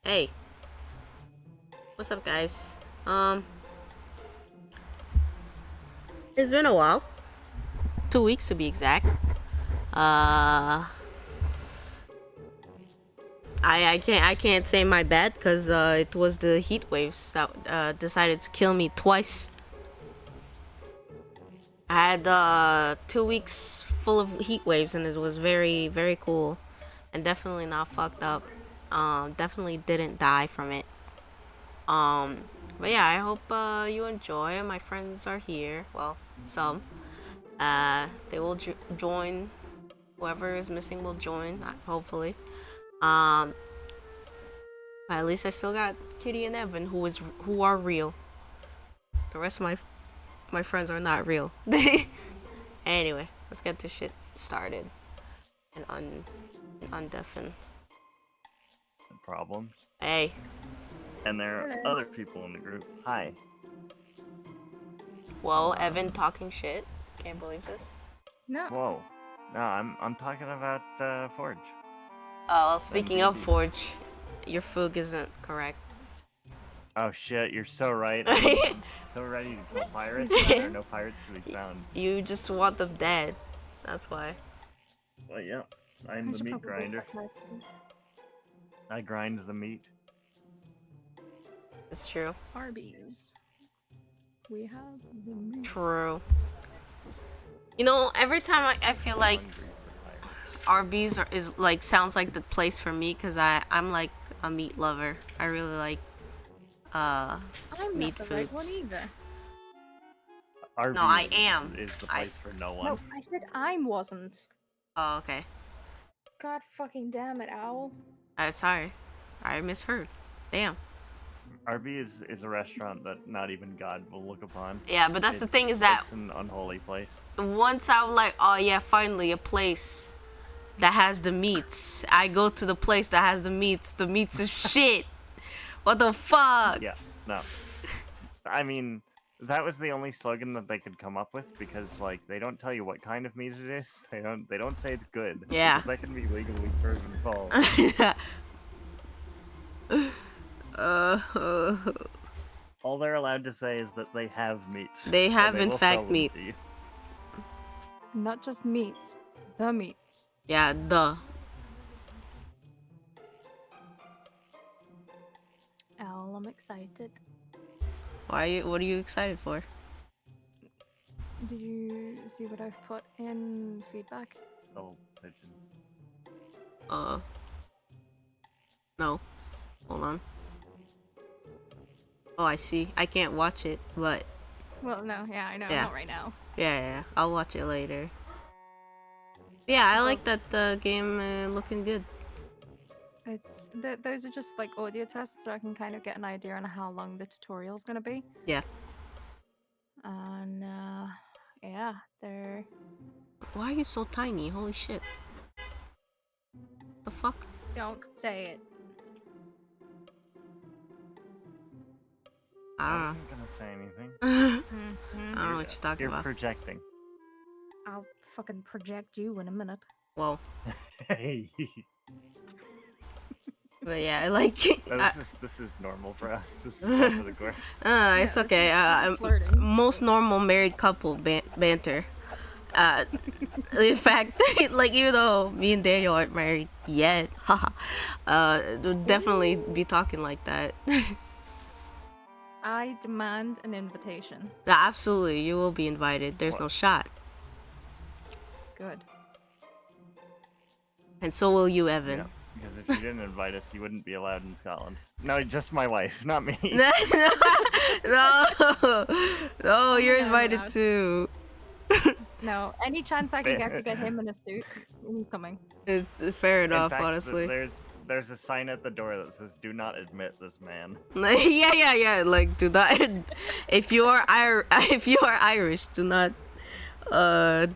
Hey, what's up, guys? It's been a while. 2 weeks to be exact. I can't say my bad because it was the heat waves that decided to kill me twice. I had 2 weeks full of heat waves and it was very very cool, and definitely not fucked up. Definitely didn't die from it. Um, but yeah, I hope you enjoy. My friends are here. Well, some. They will join. Whoever is missing will join. Hopefully. Um, but at least I still got Kitti and Evan, who are real. The rest of my friends are not real. Anyway, let's get this shit started and undeafen. Problems. Hey. And there are other people in the group. Hi. Whoa, Evan talking shit. Can't believe this. No. Whoa. No, I'm talking about Forge. Oh, well, speaking of Forge, your foog isn't correct. Oh shit, you're so right. I'm so ready to kill pirates, and there are no pirates to be found. You just want them dead. That's why. Well, yeah. I'm the meat grinder. I grind the meat. It's true. Arby's. We have the meat. True. You know, every time I feel like Arby's is like sounds like the place for me, because I'm like a meat lover. I really like I'm meat not the right one foods. either. No, I Arby's am. is the I. place for no one. No, I said I wasn't. Oh, okay. God fucking damn it, Owl. Sorry, I misheard. Damn. Arby's is a restaurant that not even God will look upon. Yeah, but that's the thing is that it's an unholy place. once I'm like, oh yeah, finally a place that has the meats. I go to the place that has the meats. The meats is shit. What the fuck? Yeah, no. I mean, that was the only slogan that they could come up with because, like, they don't tell you what kind of meat it is. They don't say it's good. Yeah. Because that can be legally proven false. All they're allowed to say is that they have meats. They have, and they in will sell fact, them meat. to you. Not just meats, the meats. Yeah, the. Owl, I'm excited. What are you excited for? Did you see what I've put in feedback? Oh, pigeon. No. Hold on. Oh, I see. I can't watch it, but Well, no, yeah, I know, Yeah. not right now. yeah, I'll watch it later. Yeah, I like that the game looking good. It's those are just like audio tests, so I can kind of get an idea on how long the tutorial's gonna be. Yeah. And yeah, they're Why are you so tiny? Holy shit. The fuck? don't say it. I I don't wasn't gonna say anything. know. Mhm. I don't know what you're talking You're about. projecting. I'll fucking project you in a minute. Whoa. Hey. But yeah, I like it. No, this is normal for us. This is par for the course. It's Yeah, this okay. is flirting. Most normal married couple banter. In fact, like even though me and Daniel aren't married yet, haha, we'll definitely be talking like that. I demand an invitation. Yeah, absolutely, you will be invited. There's no shot, Good. and so will you, Evan. Yeah, because if you didn't invite us, you wouldn't be allowed in Scotland. No, just my wife, not me. No, no, you're I'm invited allowed. too. No, any chance I can get to get him in a suit, he's coming. It's fair In enough, fact, honestly. there's a sign at the door that says "Do not admit this man." Yeah. Like, do not. If you are Irish, do not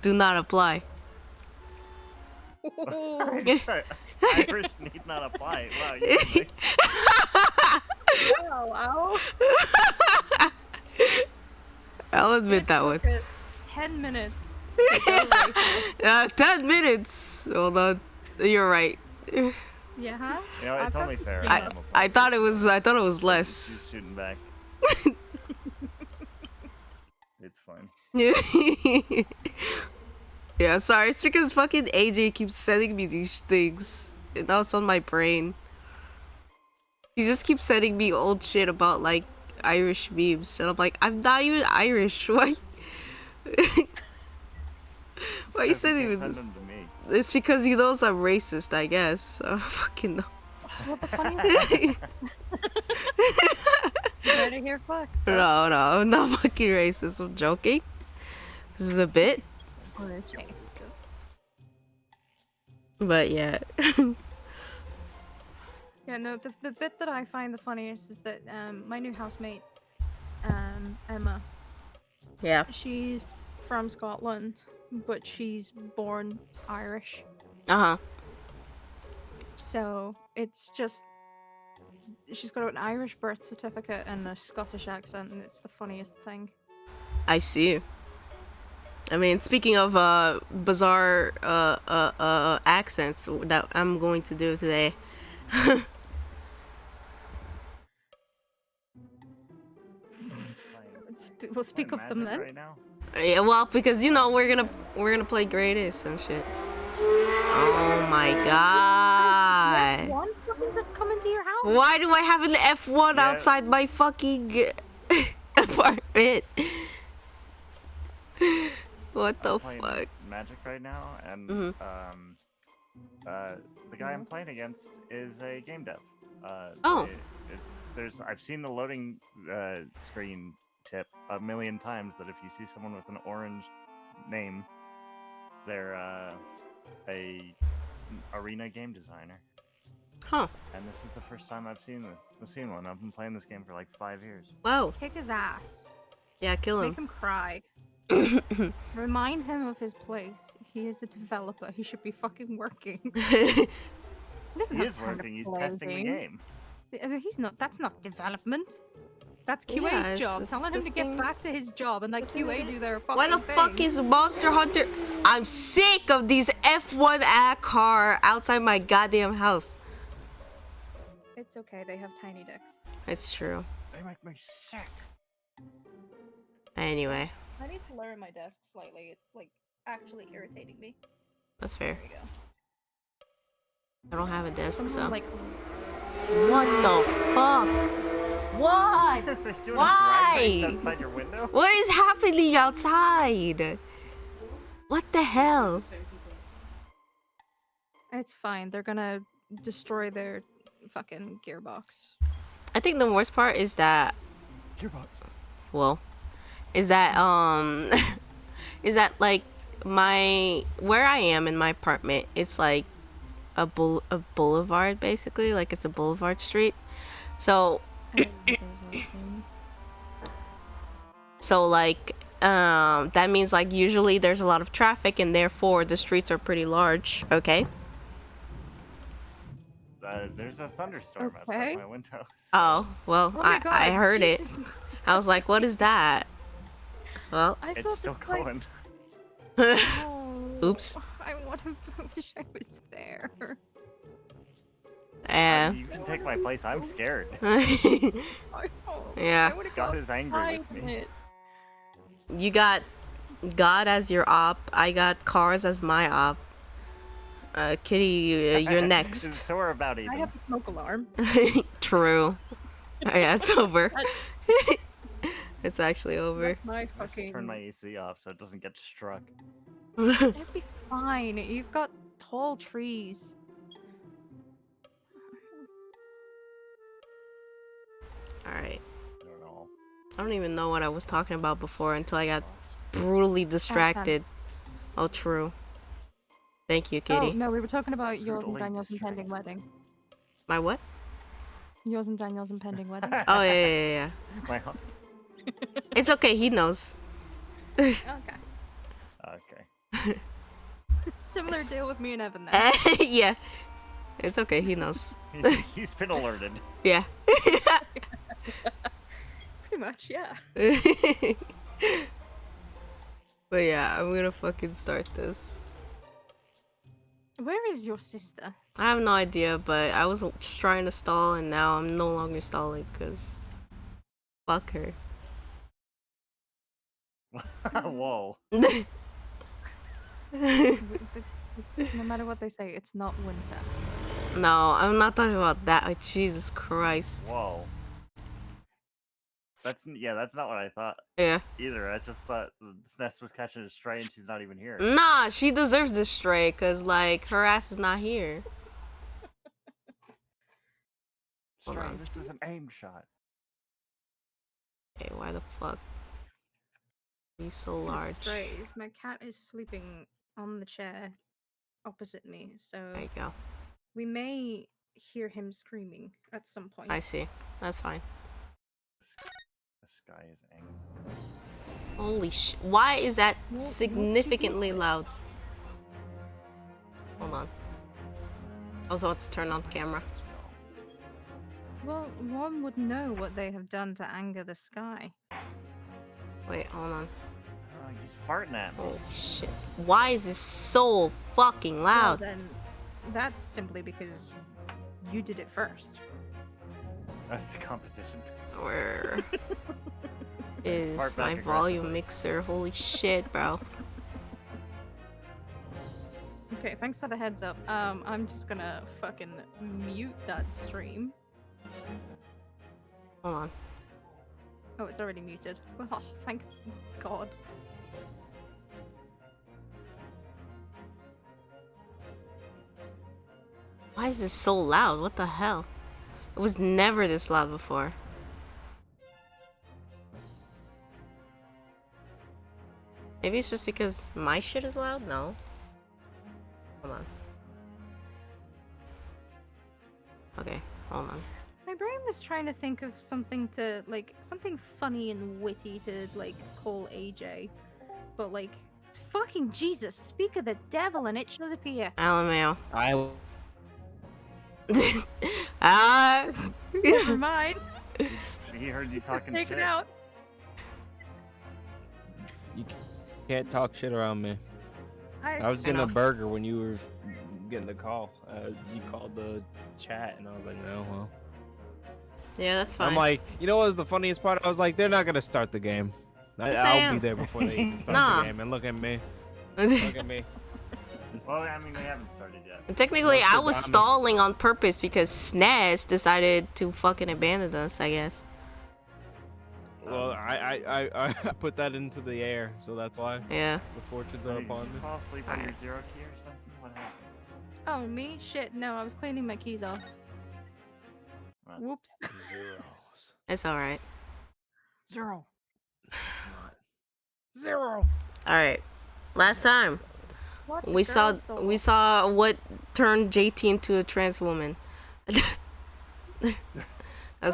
apply. Irish need not apply. Wow, you're nice. Ow, ow. I'll admit that one. Took us 10 minutes. to go racist. 10 minutes. Hold on. You're right. Yeah, huh? You know, it's I've only got- fair. I- I thought it was less. She's shooting back. It's fine. Yeah, sorry. It's because fucking AJ keeps sending me these things. And now it's on my brain. He just keeps sending me old shit about like Irish memes, and I'm like, I'm not even Irish. Why? Why are you sending me Send this? them to me. It's because he knows I'm racist, I guess. I don't fucking know. What the funniest thing? You better hear fuck. No, I'm not fucking racist. I'm joking. This is a bit, but yeah. Yeah, no, the bit that I find the funniest is that my new housemate, Emma, Yeah. she's from Scotland, but she's born Irish. Uh-huh. So it's just she's got an Irish birth certificate and a Scottish accent, and it's the funniest thing. I see. I mean, speaking of bizarre accents that I'm going to do today. We'll speak of them then. Right now? Yeah, well, because you know we're gonna play greatest and shit. Oh my god! One fucking just come into your house. Why do I have an F1 Yeah. outside my fucking apartment? What the I'm playing fuck? Magic right now, and Mhm. the guy I'm playing against is a game dev. Oh. I've seen the loading screen tip a million times that if you see someone with an orange name, they're a arena game designer. Huh. And this is the first time I've seen one. I've been playing this game for like 5 years. Whoa. Kick his ass. Yeah, kill Make him. him cry. Remind him of his place. He is a developer. He should be fucking working. He doesn't He have is time to working. He's play testing the game. He's not. That's not development. That's QA's Yeah, job. it's Telling him to get testing- back to his job and let QA do their fucking Why the fuck thing. is Monster Hunter? I'm sick of these F1 ad car outside my goddamn house. It's okay. They have tiny dicks. It's true. They make me sick. Anyway, I need to lower my desk slightly. It's like actually irritating me. that's fair. There you go. I don't have a desk, so. Like, What the fuck? What? They're doing a drag race Why? outside your window. What is happening outside? What the hell? it's fine. They're gonna destroy their fucking gearbox. I think the worst part is that, Gearbox. well, is that is that like where I am in my apartment, it's like a boulevard basically, like it's a boulevard street. So like that means like usually there's a lot of traffic and therefore the streets are pretty large, okay? There's a thunderstorm Okay. outside my window. So Oh, well, Oh my I God, heard Jesus. it. I was like, what is that? Well, I it's felt still just like, going. oh, oops. I wish I was there. Yeah. You can take my place. I'm scared. Yeah. I would've God gone is angry with behind me. it. You got God as your op. I got cars as my op. Kitty, you're next. So we're about I even. have a smoke alarm. True. Oh, yeah, it's over. It's actually over. My I should fucking. turn my AC off so it doesn't get struck. It'd be fine. You've got tall trees. Alright. I don't know. I don't even know what I was talking about before until I got brutally distracted. Accents. Oh, true. Thank you, Oh Kitty. no, we were talking about yours and Brutally Daniel's impending distracted. wedding. My what? Yours and Daniel's impending wedding. Oh, yeah. My It's okay, he knows. Okay. okay. Similar deal with me and Evan then. Yeah. It's okay, he knows. He's been alerted. Yeah. Pretty much, yeah. But yeah, I'm gonna fucking start this. Where is your sister? I have no idea, but I was just trying to stall and now I'm no longer stalling because fuck her. Whoa. No matter what they say, it's not Wincest. No, I'm not talking about that. Oh, Jesus Christ. Whoa. That's not what I thought Yeah. either. I just thought Sness was catching a stray and she's not even here. Nah, she deserves this stray because, like, her ass is not here. Hold Stray, on. this was an aim shot. Hey, why the fuck? You so large. Strays. My cat is sleeping on the chair opposite me, so There you go. we may hear him screaming at some point. I see. That's fine. The sky is angry. Holy shit. Why is that What- significantly loud? Hold on. Also, let's turn on the camera. Well, one would know what they have done to anger the sky. Wait, hold on. Oh, he's farting at me. Holy shit. Why is this so fucking Well, loud? then, that's simply because you did it first. That's a competition. Where Fart is back my volume aggressively. mixer? Holy shit, bro. Okay, thanks for the heads up. I'm just gonna fucking mute that stream. Hold on. Oh, it's already muted. Oh, thank God. Why is this so loud? What the hell? It was never this loud before. Maybe it's just because my shit is loud? No. Hold on. Okay, hold on. My brain was trying to think of something to, like, something funny and witty to, like, call AJ. But, like, fucking Jesus, speak of the devil and it shall appear. LMAO. Never Ah. mind. He heard you talking Take shit. it out. You can't talk shit around me. I was I getting a know. burger when you were getting the call. You called the chat, and I was like, no, well. Yeah, that's fine. I'm like, you know what was the funniest part? I was like, they're not gonna start the game. Yes, I I'll am. be there before they even start Nah. the game. And look at me. Look at me. Well, I mean, we haven't started yet. Technically, No, I 'cause was I'm- stalling on purpose because Snaz decided to fucking abandon us, I guess. Well, I put that into the air, so that's why Yeah. the fortunes Did are you upon me. fall asleep on your Alright. zero key or something? What happened? Oh, me? Shit, no, I was cleaning my keys off. Well, Whoops. Zeros. It's alright. Zero. It's not. Zero. Alright. Last time, What we the saw girl saw. we saw what turned JT into a trans woman. That's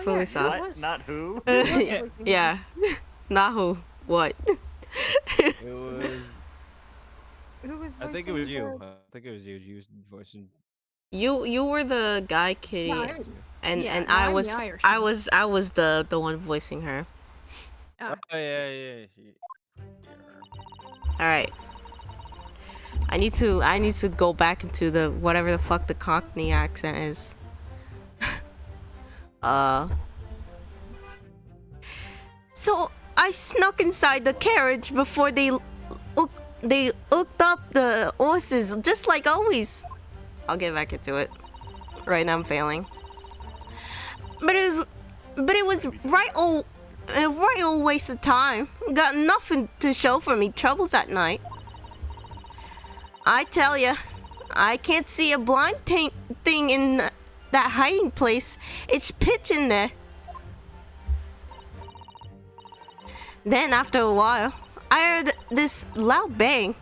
Oh, what yeah, we saw. What? What? was- Not who? yeah. Yeah. Not who. What? It was. Who was I think it voicing was you. the- I think it was you. You was voicing. You were the guy, Kitty, Yeah, I was- and yeah, and no, I I'm the was Irish I one. was the one voicing her. Ah, Oh yeah. All right. I need to go back into the whatever the fuck the Cockney accent is. So I snuck inside the carriage before they hooked up the horses, just like always. I'll get back into it. Right now I'm failing. But it was a right old waste of time. Got nothing to show for me troubles at night. I tell ya, I can't see a blind thing in that hiding place. It's pitch in there. Then after a while, I heard this loud bang.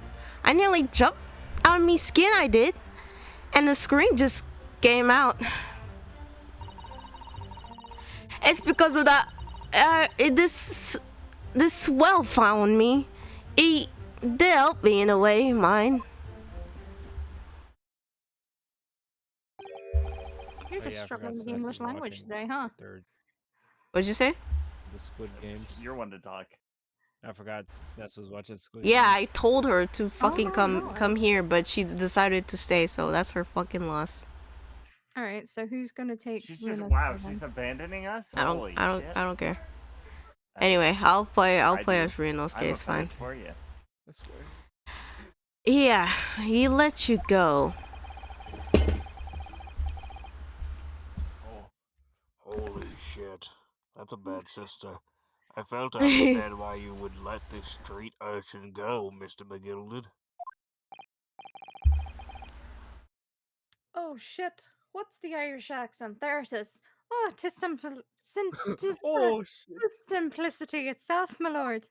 I nearly jumped out of me skin, I did. And the scream just came out. It's because of that, this swell found me. He did help me in a way, mine. You're Oh, just yeah, I struggling forgot with the Sness English is language watching today, huh? Third, What'd you say? the Squid Games. You're one to talk. I forgot Sness was watching Squid Yeah, Games. I told her to fucking no, come here, but she decided to stay, so that's her fucking loss. Alright, so who's gonna take She's just Luna's wow. turn then? She's abandoning us. I Holy shit. don't care. I- Anyway, I'll play I do. as Reno's I'm case, fine. offended for you. I swear. Yeah, he let you go. Oh, holy shit. That's a bad sister. I fail to understand why you would let this street urchin go, Mr. McGilded. Oh shit! What's the Irish accent? There it is. Oh, tis Oh shit. simplicity itself, my lord.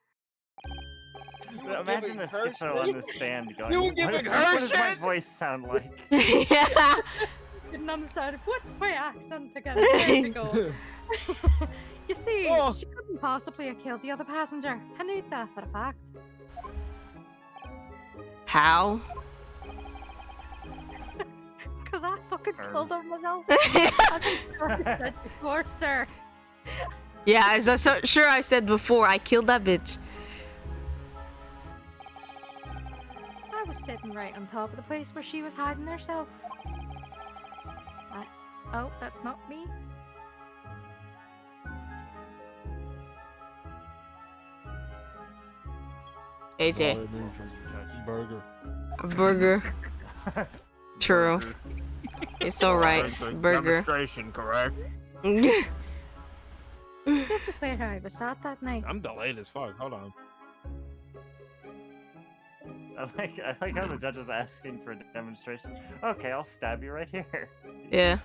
Imagine a schizo on the stand going, You were what, giving what her does my shit? voice sound like? Yeah. Sitting on the side of what's my accent again? There we go. You see, Oh. she couldn't possibly have killed the other passenger. I knew that for a fact. How? Because I fucking Erm. killed her myself. As I said before, sir. Yeah, as sure I said before, I killed that bitch. I was sitting right on top of the place where she was hiding herself. Oh, that's not me. AJ, Burger. burger. True. It's so right. Burger. Demonstration, correct? This is where I was at that night. I'm delayed as fuck. Hold on. I like how the judge is asking for a demonstration. Okay, I'll stab you right here. Yeah.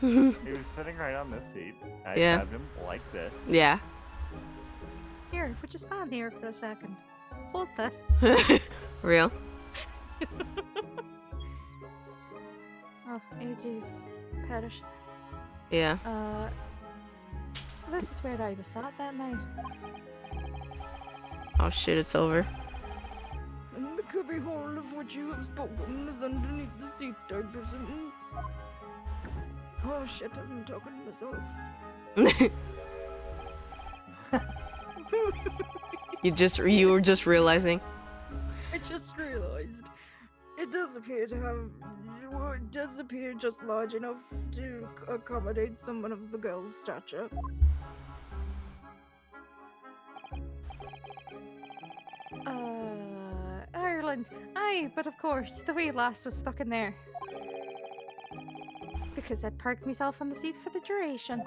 He was sitting right on this seat. I Yeah. grabbed him like this. Yeah. Here, would you stand here for a second? Hold this. Real. Oh, AJ's perished. Yeah. This is where I was sat that night. Oh shit, it's over. And the cubby hole of which you have spoken is underneath the seat, I presume. Oh shit, I'm talking to myself. You were just realizing. I just realized it does appear to have. It does appear just large enough to accommodate someone of the girl's stature. Ireland. Aye, but of course, the wee lass was stuck in there. Because I'd parked myself on the seat for the duration.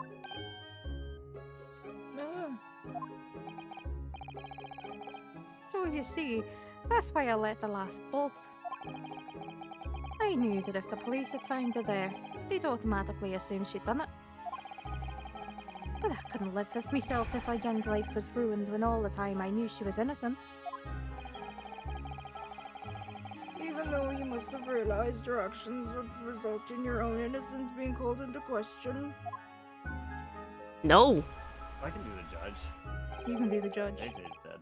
So you see, that's why I let the lass bolt. I knew that if the police had found her there, they'd automatically assume she'd done it. But I couldn't live with myself if our young life was ruined when all the time I knew she was innocent. Even though you must have realized your actions would result in your own innocence being called into question. No. I can do the judge. You can be the judge. AJ's dead.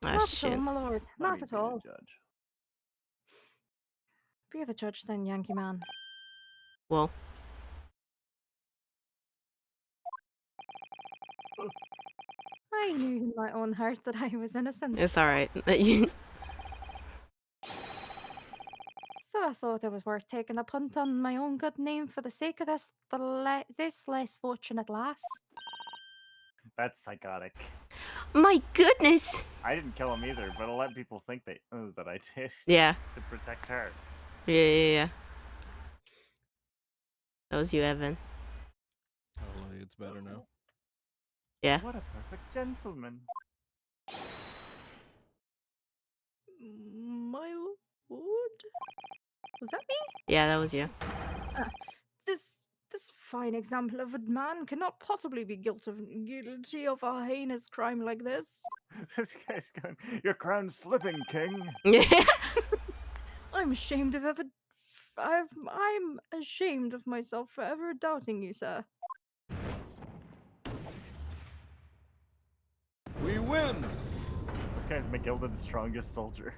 Ah Not shit. at all, my lord. Let Not me at be all. the judge. Be the judge then, Yankee man. Well. I knew in my own heart that I was innocent. It's alright. So I thought it was worth taking a punt on my own good name for the sake of this less fortunate lass. That's psychotic. My goodness. I didn't kill him either, but I'll let people think that I did Yeah. to protect her. Yeah. That was you, Evan. Hopefully it's better now. Yeah. What a perfect gentleman. My lord? Was that me? Yeah, that was you. This fine example of a man cannot possibly be guilty of a heinous crime like this. This guy's going, your crown's slipping, king. I'm ashamed of ever. I'm ashamed of myself for ever doubting you, sir. We win! This guy's McGilden's strongest soldier.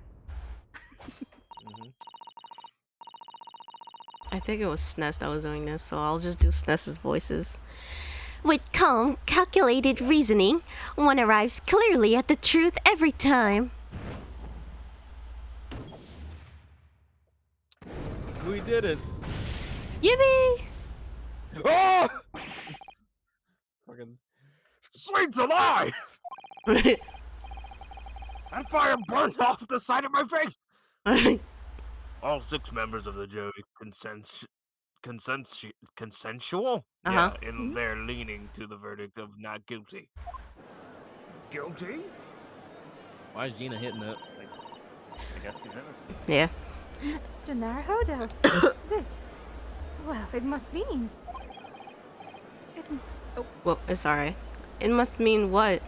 I think it was SNES that was doing this, so I'll just do SNES's voices. With calm, calculated reasoning, one arrives clearly at the truth every time. We did it! Yippee! Oh! Fucking Sweet's alive! That fire burned off the side of my face! All 6 members of the jury consensual? Uh-huh. Yeah, in their leaning to the verdict of not guilty. Guilty? why is Gina hitting it? I guess he's innocent. Yeah. Dinar Hoda. This. Well, it must mean. It. Oh, Well, it's alright. It must mean what?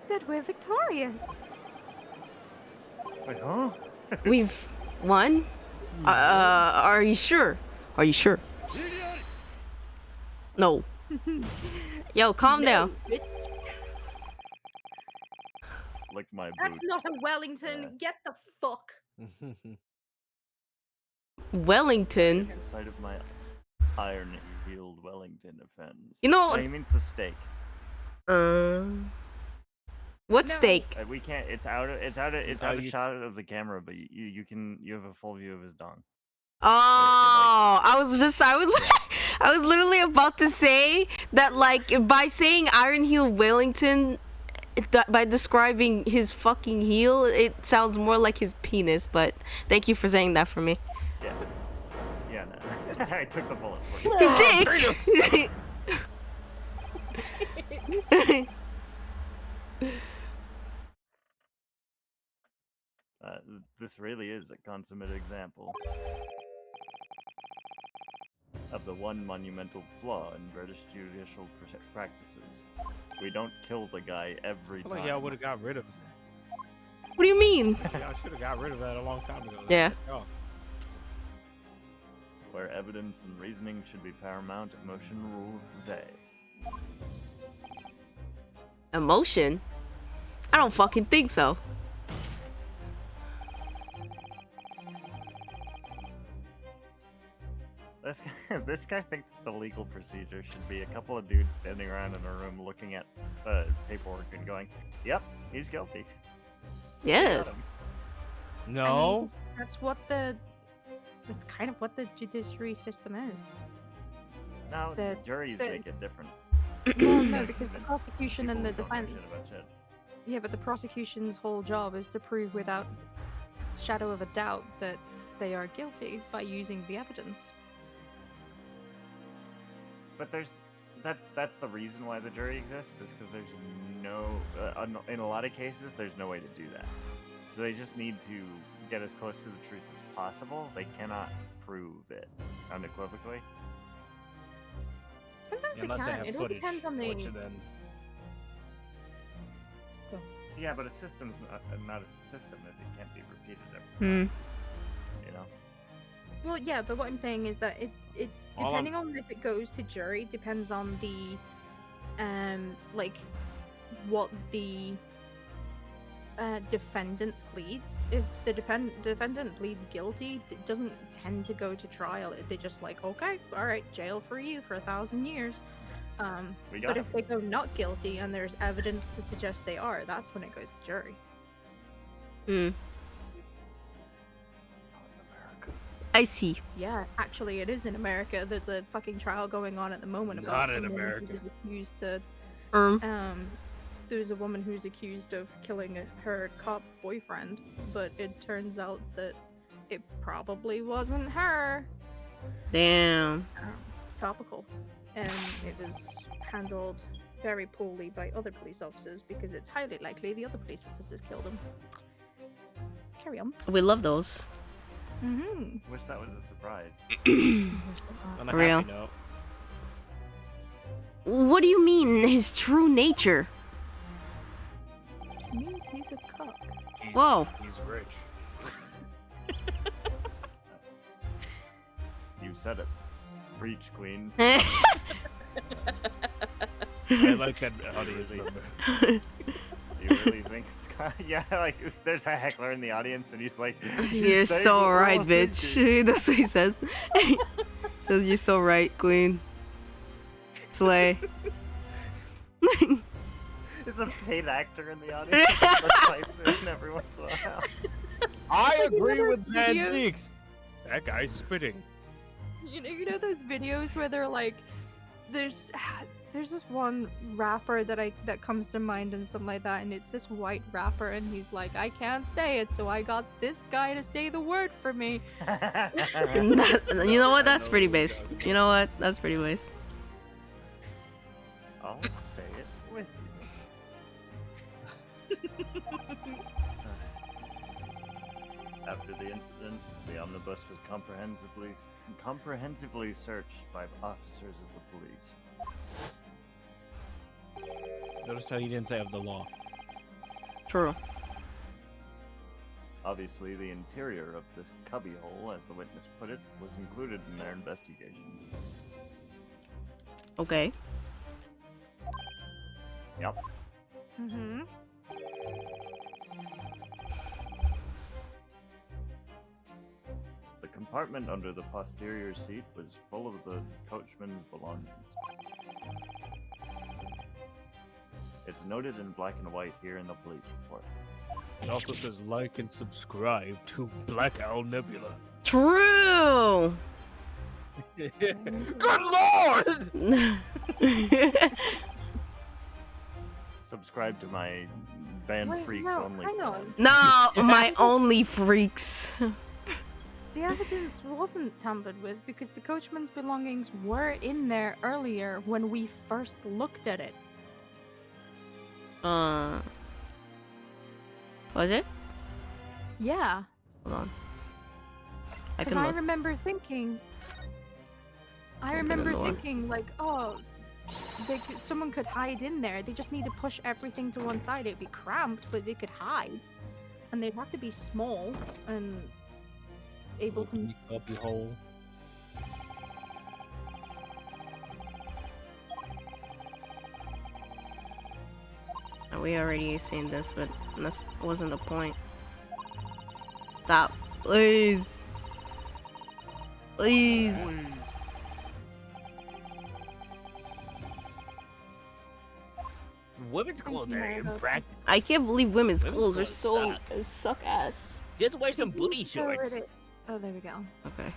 that we're victorious. Wait, huh? We've won? Are you sure? Are you sure? No. Yo, calm down. Lick my boot. That's not a Wellington. Get the fuck. Wellington. The sight of my iron-heeled Wellington offends. You know- No, he means the steak. What No. steak? We can't. It's out of you- shot of the camera, but you have a full view of his dong. Oh, I was I was literally about to say that, like, by saying Iron Heel Wellington, by describing his fucking heel, it sounds more like his penis. But thank you for saying that for me. Yeah, no. I took the bullet for you. His dick. This really is a consummate example. of the one monumental flaw in British judicial practices. We don't kill the guy every I feel time. like y'all would have got rid of. What do you mean? Y'all should have got rid of that a long time ago. Yeah. Oh. Where evidence and reasoning should be paramount, emotion rules the day. Emotion? I don't fucking think so. This guy thinks the legal procedure should be a couple of dudes standing around in a room looking at paperwork and going, "Yep, he's guilty." Yes. No. That's kind of what the judiciary system is. No, The- juries the- make it different. Well, no, because the It's prosecution and the people who don't know defense. shit about shit. Yeah, but the prosecution's whole job is to prove without shadow of a doubt that they are guilty by using the evidence. But that's the reason why the jury exists, is because there's no in a lot of cases there's no way to do that. So they just need to get as close to the truth as possible. They cannot prove it unequivocally. Sometimes they Unless they can. have It all footage, depends on which the. then Yeah, but a system's not a system if it can't be repeated every Hmm. time. You know. Well, yeah, but what I'm saying is that it All I'm- depending on if it goes to jury depends on the like what the defendant pleads. If the defendant pleads guilty, it doesn't tend to go to trial. They just like, okay, all right, jail for you for 1,000 years. We got But it. if they go not guilty and there's evidence to suggest they are, that's when it goes to jury. Hmm. I see. Yeah, actually, it is in America. There's a fucking trial going on at the moment about Not in someone America. who was accused to. Um. There's a woman who's accused of killing her cop boyfriend, but it turns out that it probably wasn't her. Damn. Topical, and it was handled very poorly by other police officers because it's highly likely the other police officers killed him. Carry on. We love those. Mm-hmm. Wish that was a surprise. on a Real. happy note. What do you mean his true nature? It means he's a cock. Whoa. He's rich. You said it. Preach, queen. I like that audience member. You really think, Scott? Yeah, like there's a heckler in the audience, and he's like, You're say so what we're right, all bitch. thinking." That's what he says. Says you're so right, queen. Slay. There's a paid actor in the audience that types in every once in a while. I agree know with those Van videos? Zeeks. That guy's spitting. You know those videos where they're like, there's this one rapper that comes to mind and something like that, and it's this white rapper, and he's like, I can't say it, so I got this guy to say the word for me. You know what? That's I know pretty what you're base. talking You know what? That's pretty base. I'll say it with you. After the incident, the omnibus was comprehensively searched by officers of the police. Notice how he didn't say of the law. True. Obviously, the interior of this cubbyhole, as the witness put it, was included in their investigation. Okay. Yep. Mm-hmm. The compartment under the posterior seat was full of the coachman's belongings. It's noted in black and white here in the police report. It also says like and subscribe to Black Owl Nebula. True. Good lord! Subscribe to my Van Wait, Freaks no, only. hang on. fan. No, my only freaks. The evidence wasn't tampered with because the coachman's belongings were in there earlier when we first looked at it. Was it? Yeah, Hold on. I because can I look. remember thinking. I remember door. thinking like, oh, someone could hide in there. They just need to push everything to one side. It'd be cramped, but they could hide, and they'd have to be small and able to. Open up the hole. We already seen this, but that wasn't the point. Stop, please, please. Women's clothes are impractical. I can't believe women's Women's clothes are clothes so suck ass. Just wear some booty shorts. Oh, there we go. Okay.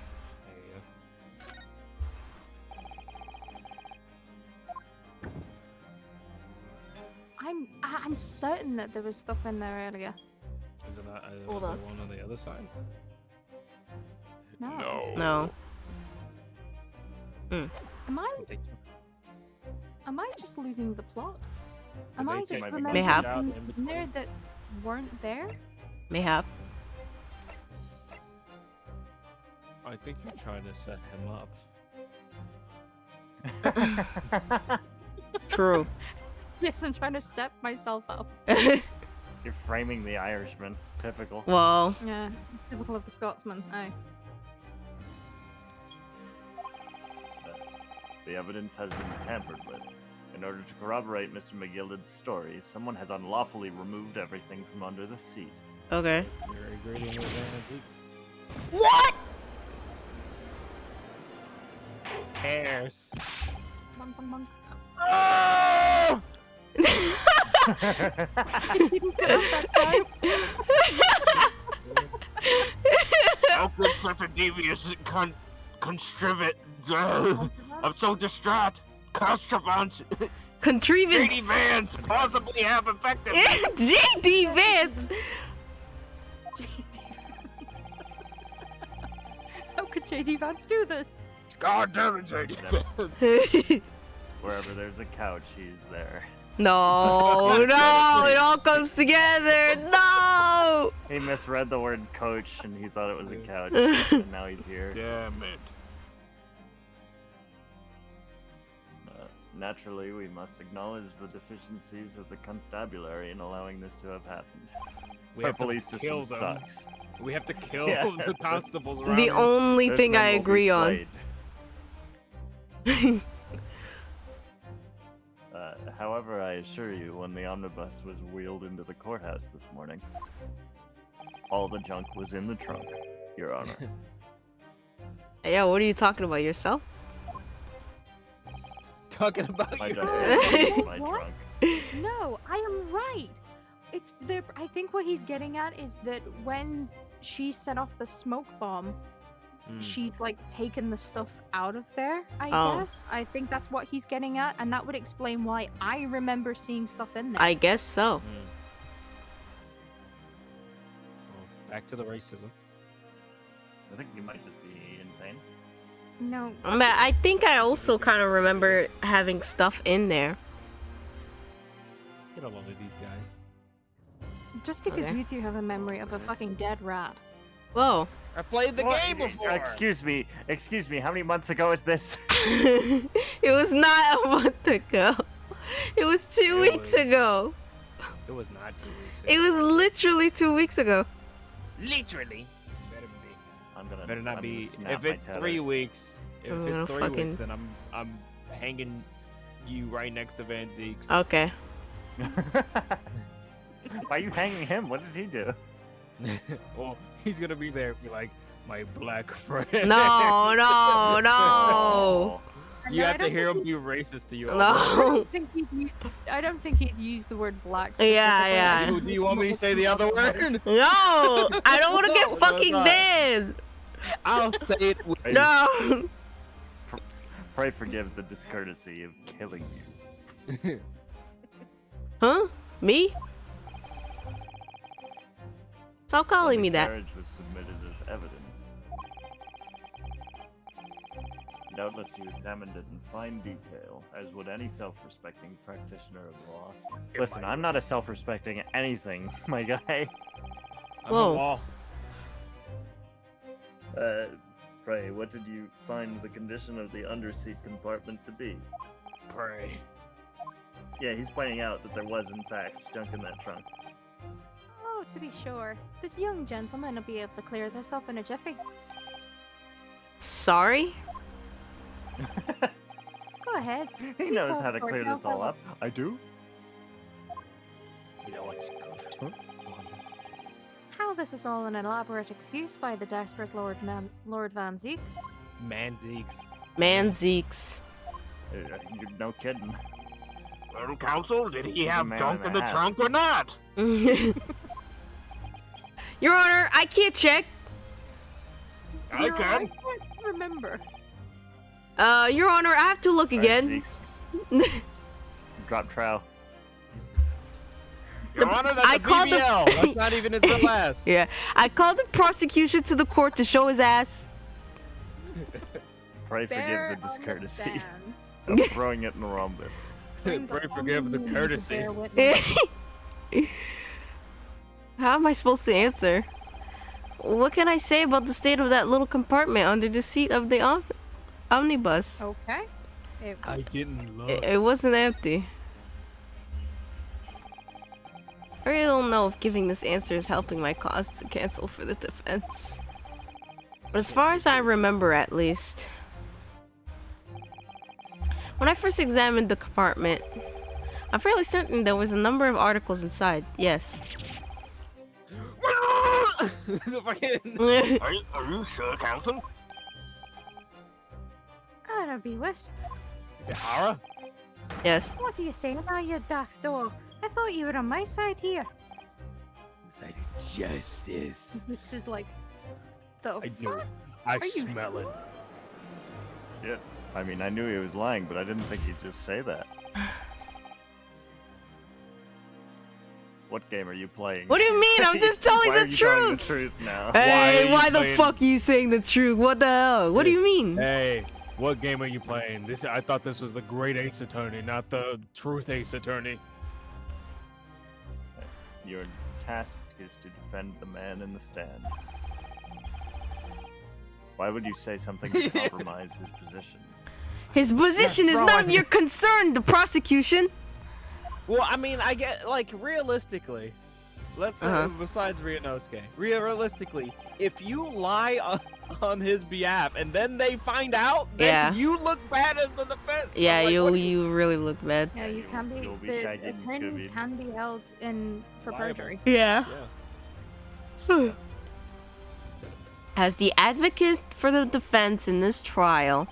I'm certain that there was stuff in there earlier. Is it not? Hold was on. there one on the other side? No. No. Am I just losing the plot? Am They I just just might be remembering Mayhap. things in there that weren't there? Mayhap. I think you're trying to set him up. True. Yes, I'm trying to set myself up. You're framing the Irishman. Typical. Well, Yeah, typical of the Scotsman. Aye. The evidence has been tampered with. In order to corroborate Mr. McGilden's story, someone has unlawfully removed everything from under the seat. okay. You're grading with antiques. What? Cares. Monk, monk, monk. Oh! How could such a devious contrivit? I'm so distraught. Constrivance. Greedy Contrivance. Vance possibly have affected me. JD Vance. JD Vance. How could JD Vance do this? God damn it, JD. Wherever there's a couch, he's there. No, no, it all comes together. No. He misread the word coach and he thought it was a couch, and now he's here. Damn it. Naturally, we must acknowledge the deficiencies of the constabulary in allowing this to have happened. Our police system sucks. We have to kill Yeah. the constables around The here. only Those thing men I will be agree on. flayed. However, I assure you, when the omnibus was wheeled into the courthouse this morning, all the junk was in the trunk, Your Honor. Yeah, what are you talking about? Yourself? Talking about My you. justice, my What? trunk. No, I am right. It's there. I think what he's getting at is that when she set off the smoke bomb, she's like taken the stuff out of there. I Oh. guess. I think that's what he's getting at, and that would explain why I remember seeing stuff in there. I guess so. Well, back to the racism. I think you might just be insane. No. But I think I also kind of remember having stuff in there. Get along with these guys. Just because Okay. you two have a memory of a fucking dead rat. Whoa. I played the What? game before. Excuse me, how many months ago is this? It was not a month ago. It was 2 It weeks was. ago. It was not 2 weeks. It was literally 2 weeks ago. literally. Better be. I'm gonna. Better not I'm be. gonna snap If my it's tether. 3 weeks, if I'm it's gonna 3 fucking- weeks, then I'm hanging you right next to Van Zeke's. Okay. Why are you hanging him? What did he do? Well, he's gonna be there, be like my black friend. No, no, no. Oh, You I have to don't hear him think be racist to you. No. I don't think he'd use the word black. Yeah, specifically. yeah. Do you want me to say the other word? No, I don't want to get No, fucking no. banned. I'll say it. With No. pray forgive the discourtesy of killing you. Huh? Me? Stop calling me The that. carriage was submitted as evidence. Doubtless you examined it in fine detail, as would any self-respecting practitioner of law. Listen, I'm not a self-respecting anything, my guy. I'm Whoa. a wall. Pray, what did you find the condition of the underseat compartment to be? Pray. Yeah, he's pointing out that there was, in fact, junk in that trunk. Oh, to be sure. The young gentleman will be able to clear this up in a jiffy. Sorry? Go ahead. He You knows tell how to the clear court this all how up. I do? Yeah, like, How this is all an elaborate excuse by the desperate Lord Van Zeeks. Manzeeks. Man, Zeeks. You're no kidding. Well, counsel, did he He's a have man junk and in a the half. trunk or not? Your Honor, I can't check. I Your Honor, can. I can't remember. Your Honor, I have to look again. Drop trowel. Your Honor, that's I a called the- BBL. That's not even his real ass. Yeah, I called the prosecution to the court to show his ass. Pray Bear forgive the on discourtesy stand. of throwing it in the rhombus. Brings Pray a forgive the woman courtesy. to bear witness. How am I supposed to answer? What can I say about the state of that little compartment under the seat of the omnibus? Okay. I didn't look. It wasn't empty. I really don't know if giving this answer is helping my cause to cancel for the defense. But as far as I remember, at least, when I first examined the compartment, I'm fairly certain there was a number of articles inside. Yes. Are you sure, counsel? I'll be wished. Ara? Yes. What are you saying now, you daft dog? I thought you were on my side here. Side of justice. This is like the I do. fuck? I Are you- smell it. Yeah. I mean, I knew he was lying, but I didn't think he'd just say that. What game are you playing? What do you mean? I'm just telling Why the are you telling the truth. truth now? Hey, Why are why you the playing- fuck are you saying the truth? What the hell? What do you mean? Hey, what game are you playing? I thought this was the Great Ace Attorney, not the Truth Ace Attorney. Your task is to defend the man in the stand. Why would you say something to compromise his position? His position is none of your concern, the prosecution. Well, I mean, I get, like, realistically, let's say, besides Ryunosuke, realistically, if you lie on his behalf and then they find out, then Yeah. you look bad as the defense. So, Yeah, like, what do you really look bad. Yeah, you can be. You'll be The Shaggy and attorneys Scooby. can be held in for Liable. perjury. Yeah. Yeah. As the advocate for the defense in this trial,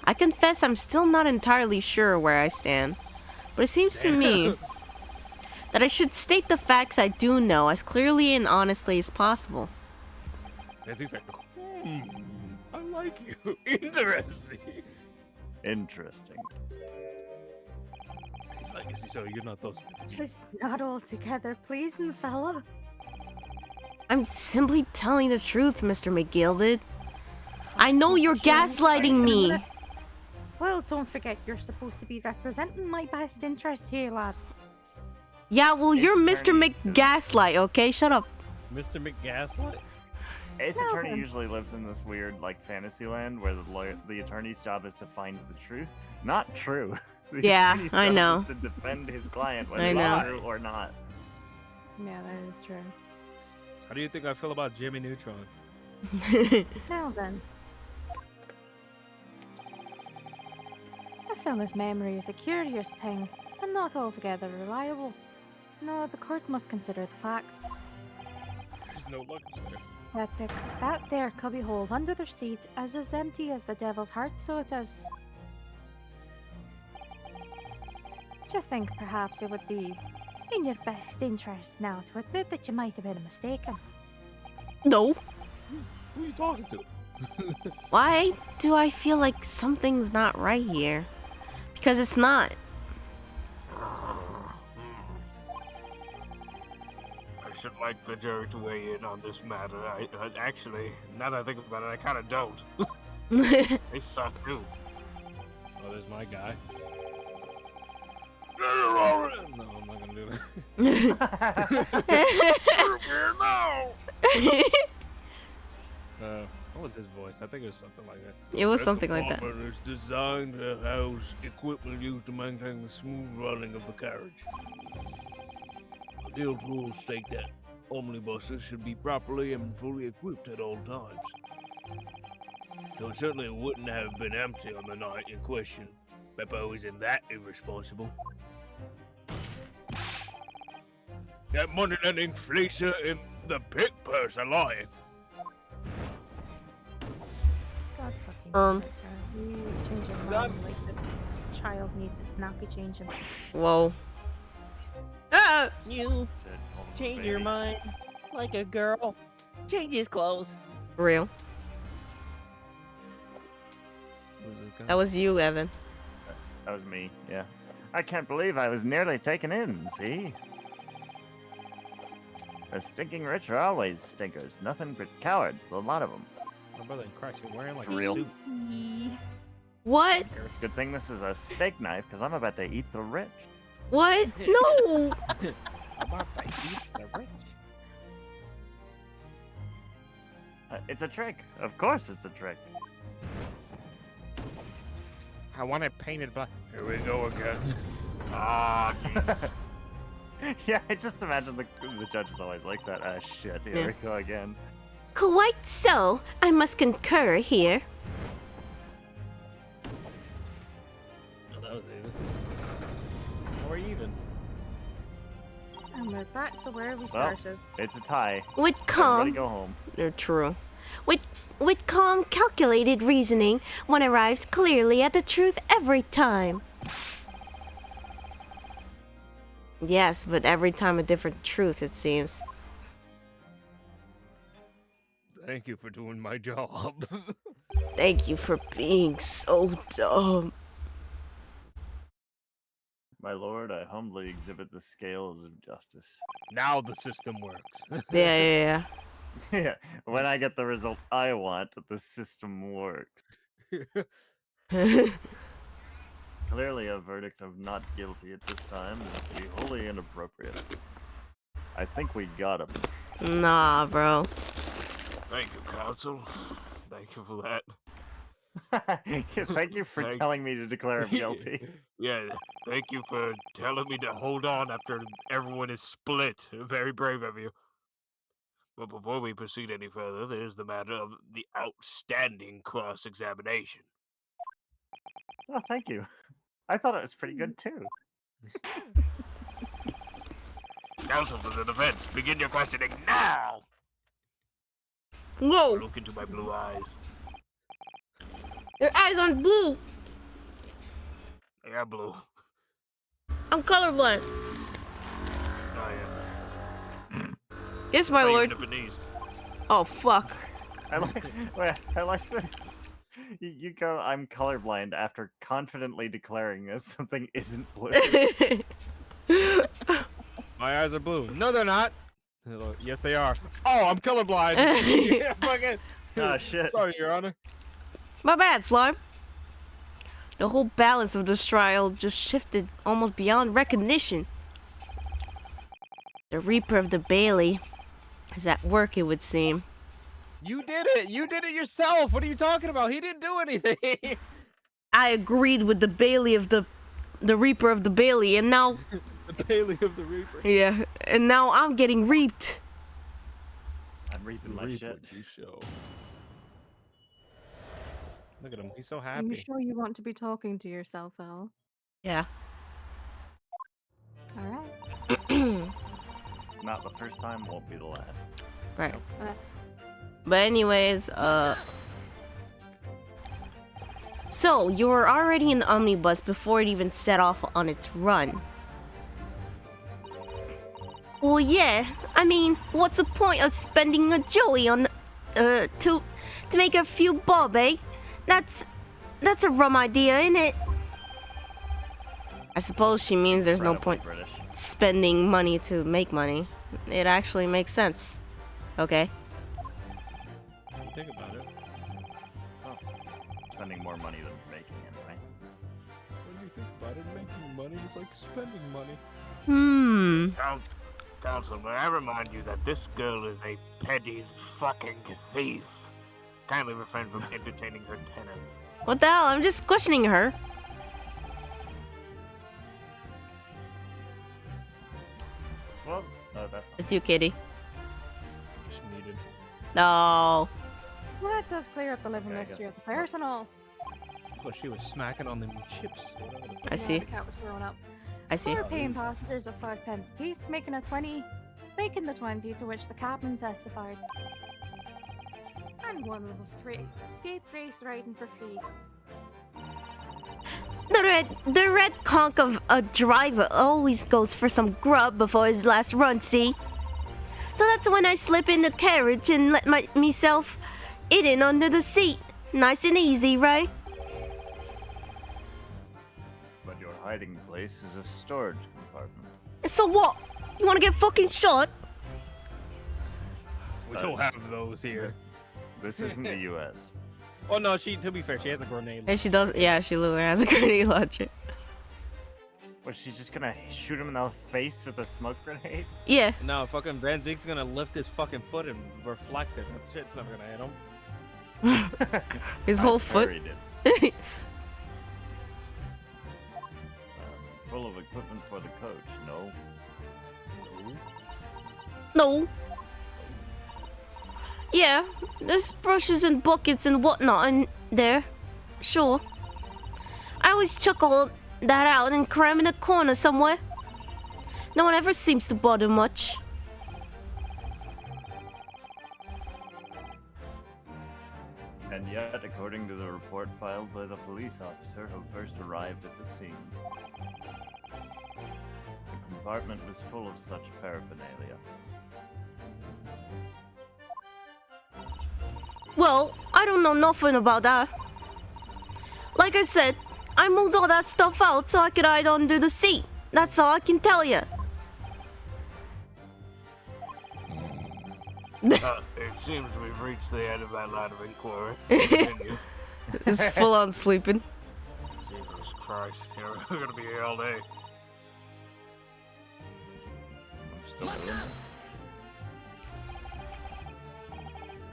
I confess I'm still not entirely sure where I stand. But it seems to me that I should state the facts I do know as clearly and honestly as possible. As he's like, I like you. Interesting. Interesting. He's like, so you're not those. Just not altogether pleasing, fella. I'm simply telling the truth, Mr. McGilded. I know you're gaslighting me. Well, don't forget you're supposed to be representing my best interest here, lad. Yeah, well, you're Mr. attorney- McGaslight, okay? Shut up. Mr. McGaslight? Ace Well, Attorney then. usually lives in this weird, like, fantasy land where the attorney's job is to find the truth. Not true. The Yeah, attorney's I job know. is to defend his client, whether I it's know. true or not. Yeah, that is true. How do you think I feel about Jimmy Neutron? Now then. A fella's memory is a curious thing, and not altogether reliable. No, the court must consider the facts. There's no luggage there. That there cubby hole under their seat is as empty as the devil's heart, so it is. Do you think perhaps it would be in your best interest now to admit that you might have been mistaken? No. Who are you talking to? Why do I feel like something's not right here? Because it's not. I should like the jury to weigh in on this matter. I actually, now that I think about it, I kind of don't. They suck too. Oh, there's my guy. No, I'm not gonna do that. What was his voice? I think it was something like that. It was This something like that. apartment is designed to house equipment used to maintain the smooth running of the carriage. The guild rules state that omnibuses should be properly and fully equipped at all times. So it certainly wouldn't have been empty on the night in question. Beppo isn't that irresponsible. That money-lending fleecer in the pig purse are lying. God fucking Um. damn it, sir. You change your mind like the child needs its nappy changing. Whoa. Ah! You Said, "Hold on, change baby." your mind like a girl. Change his clothes. Real. Who's this guy? That was you, Evan. That was me, yeah. I can't believe I was nearly taken in, see? The stinking rich are always stinkers. Nothing but cowards, the lot of them. My brother in Christ, you're wearing like For a real. suit. What? Good thing this is a steak knife, because I'm about to eat the rich. What? No! I'm about to eat the rich. It's a trick. Of course it's a trick. I want it painted black. Here we go again. Ah, Jesus. Yeah, I just imagine the judge is always like that. Ah, shit. Here Yeah. we go again. Quite so. I must concur here. Oh, that was even. Or even. And we're back to where we started. It's a tie. With Everybody calm, go home. they're true. With calm, calculated reasoning, one arrives clearly at the truth every time. Yes, but every time a different truth, it seems. Thank you for doing my job. Thank you for being so dumb. My lord, I humbly exhibit the scales of justice. Now the system works. Yeah. Yeah, when I get the result I want, the system works. Clearly, a verdict of not guilty at this time would be wholly inappropriate. I think we got him. Nah, bro. Thank you, counsel. Thank you for that. Thank you for Thank- telling me to declare him guilty. Yeah, thank you for telling me to hold on after everyone is split. Very brave of you. But before we proceed any further, there's the matter of the outstanding cross-examination. Oh, thank you. I thought it was pretty good too. Counsel for the defense, begin your questioning now! Whoa! Look into my blue eyes. Your eyes aren't blue. They are blue. I'm colorblind. I am. Yes, my Not even lord. Japanese. Oh, fuck. I like that. You go, I'm colorblind after confidently declaring that something isn't blue. My eyes are blue. No, they're not. Yes, they are. Oh, I'm colorblind. Yeah, fucking. Ah, shit. Sorry, Your Honor. My bad, Slime. The whole balance of this trial just shifted almost beyond recognition. The Reaper of the Bailey is at work, it would seem. You did it. You did it yourself. What are you talking about? He didn't do anything. I agreed with the Bailey of the Reaper of the Bailey, and now, The Bailey of the Reaper. yeah, and now I'm getting reaped. I'm reaping my shit. You show. Look at him. He's so Are happy. you sure you want to be talking to yourself, Al? Yeah. Alright. Not the first time, won't be the last. Right. Uh, But anyways, so you were already in the omnibus before it even set off on its run. Well, yeah. I mean, what's the point of spending a joey on, to make a few bob, eh? That's a rum idea, ain't it? I suppose she means there's no Incredibly point British. spending money to make money. It actually makes sense. Okay. Think about it. Oh, spending more money than making anyway. When you think about it, making money is like spending money. Counsel, may I remind you that this girl is a petty fucking thief. Kindly refrain from entertaining her tenants. What the hell? I'm just questioning her. Well, that's It's you, Kitty. Just muted. No. Well, that does clear up the living Okay, I mystery guess- of the personal. Well, she was smacking on them chips. I see. The cat was throwing up. I see. 4 paying passengers of 5 pence apiece, making the 20 to which the captain testified. And one will escape race riding for free. The red conch of a driver always goes for some grub before his last run, see? So that's when I slip in the carriage and let myself in under the seat. Nice and easy, right? But your hiding place is a storage compartment. So what? You wanna get fucking shot? We don't have those here. This isn't the U.S. Oh no, to be fair, she has a grenade. And she does, yeah, she literally has a grenade launcher. Was she just gonna shoot him in the face with a smoke grenade? Yeah. No, fucking Van Zeke's gonna lift his fucking foot and reflect it. That shit's never gonna hit him. His whole foot. Parried it. Full of equipment for the coach. No. No. Yeah, there's brushes and buckets and whatnot in there. Sure. I always chuck all that out and cram in a corner somewhere. No one ever seems to bother much. And yet, according to the report filed by the police officer who first arrived at the scene, the compartment was full of such paraphernalia. Well, I don't know nothing about that. Like I said, I moved all that stuff out so I could hide under the seat. That's all I can tell you. It seems we've reached the end of that line of inquiry. Continue. It's full on sleeping. Jesus Christ, we're gonna be here all day. I'm still doing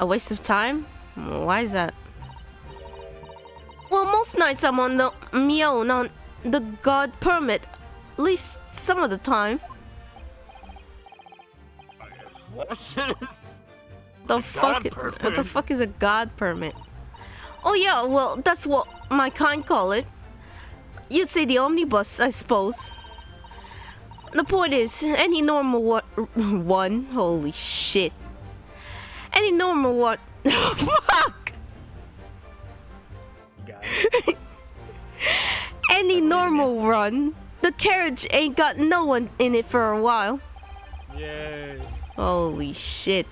A waste of time? Why is that? Well, most nights I'm on me own on the guard permit. At least some of the time. What shit? The fuck? guard permit? What the fuck is a guard permit? Oh yeah, well that's what my kind call it. You'd say the omnibus, I suppose. The point is, any normal one. Holy shit. Any normal what? Fuck. Got it. Any normal run. The carriage ain't got no one in it for a while. Yay. Holy shit.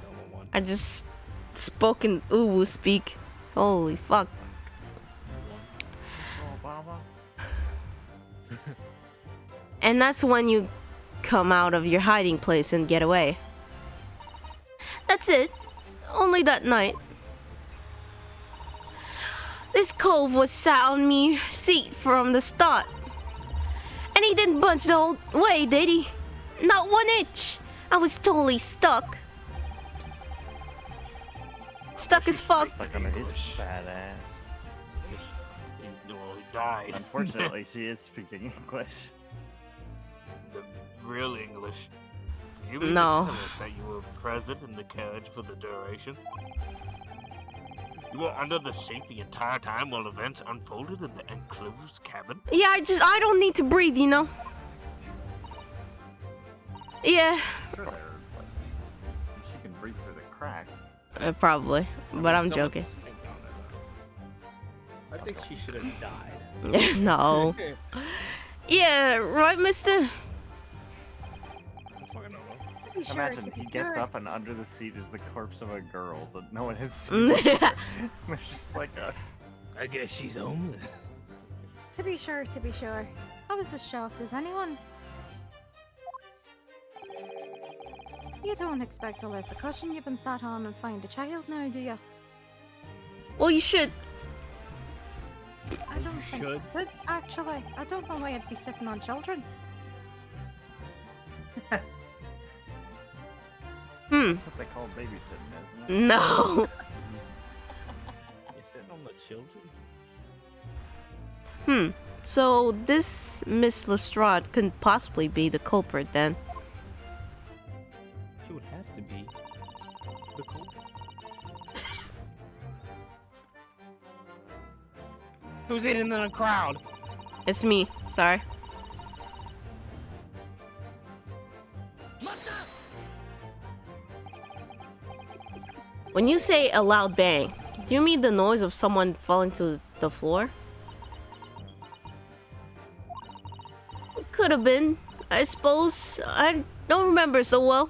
Number one. I just spoke in uwu speak. Holy fuck. Obama. And that's when you come out of your hiding place and get away. That's it. Only that night. This cove was sat on me seat from the start. And he didn't budge the whole way, did he? Not 1 inch. I was totally stuck. Stuck as fuck. Stuck on his fat ass. Well, he died. Unfortunately, she is speaking English. The real English. Do you mean No. to tell us that you were present in the carriage for the duration? You were under the seat the entire time while events unfolded in the enclosed cabin? Yeah, I don't need to breathe, you know? Yeah, Sure, she can breathe through the crack. probably. But I'm Someone joking. snaked on it. I think she should have died. No. Yeah, right, mister? I fucking don't know. Be sure Imagine to he be gets sure. up and under the seat is the corpse of a girl that no one has seen before. There's just like a... I guess she's homeless. To be sure. I was as shocked as anyone. You don't expect to leave the cushion you've been sat on and find a child now, do you? Well, you should. I don't think should. I would, actually. I don't know why I'd be sitting on children. That's what they call babysitting, isn't it? No. You're sitting on the children? So this Miss Lestrade couldn't possibly be the culprit then. She would have to be the culprit. Who's eating in the crowd? It's me. Sorry. When you say a loud bang, do you mean the noise of someone falling to the floor? Could have been. I suppose. I don't remember so well.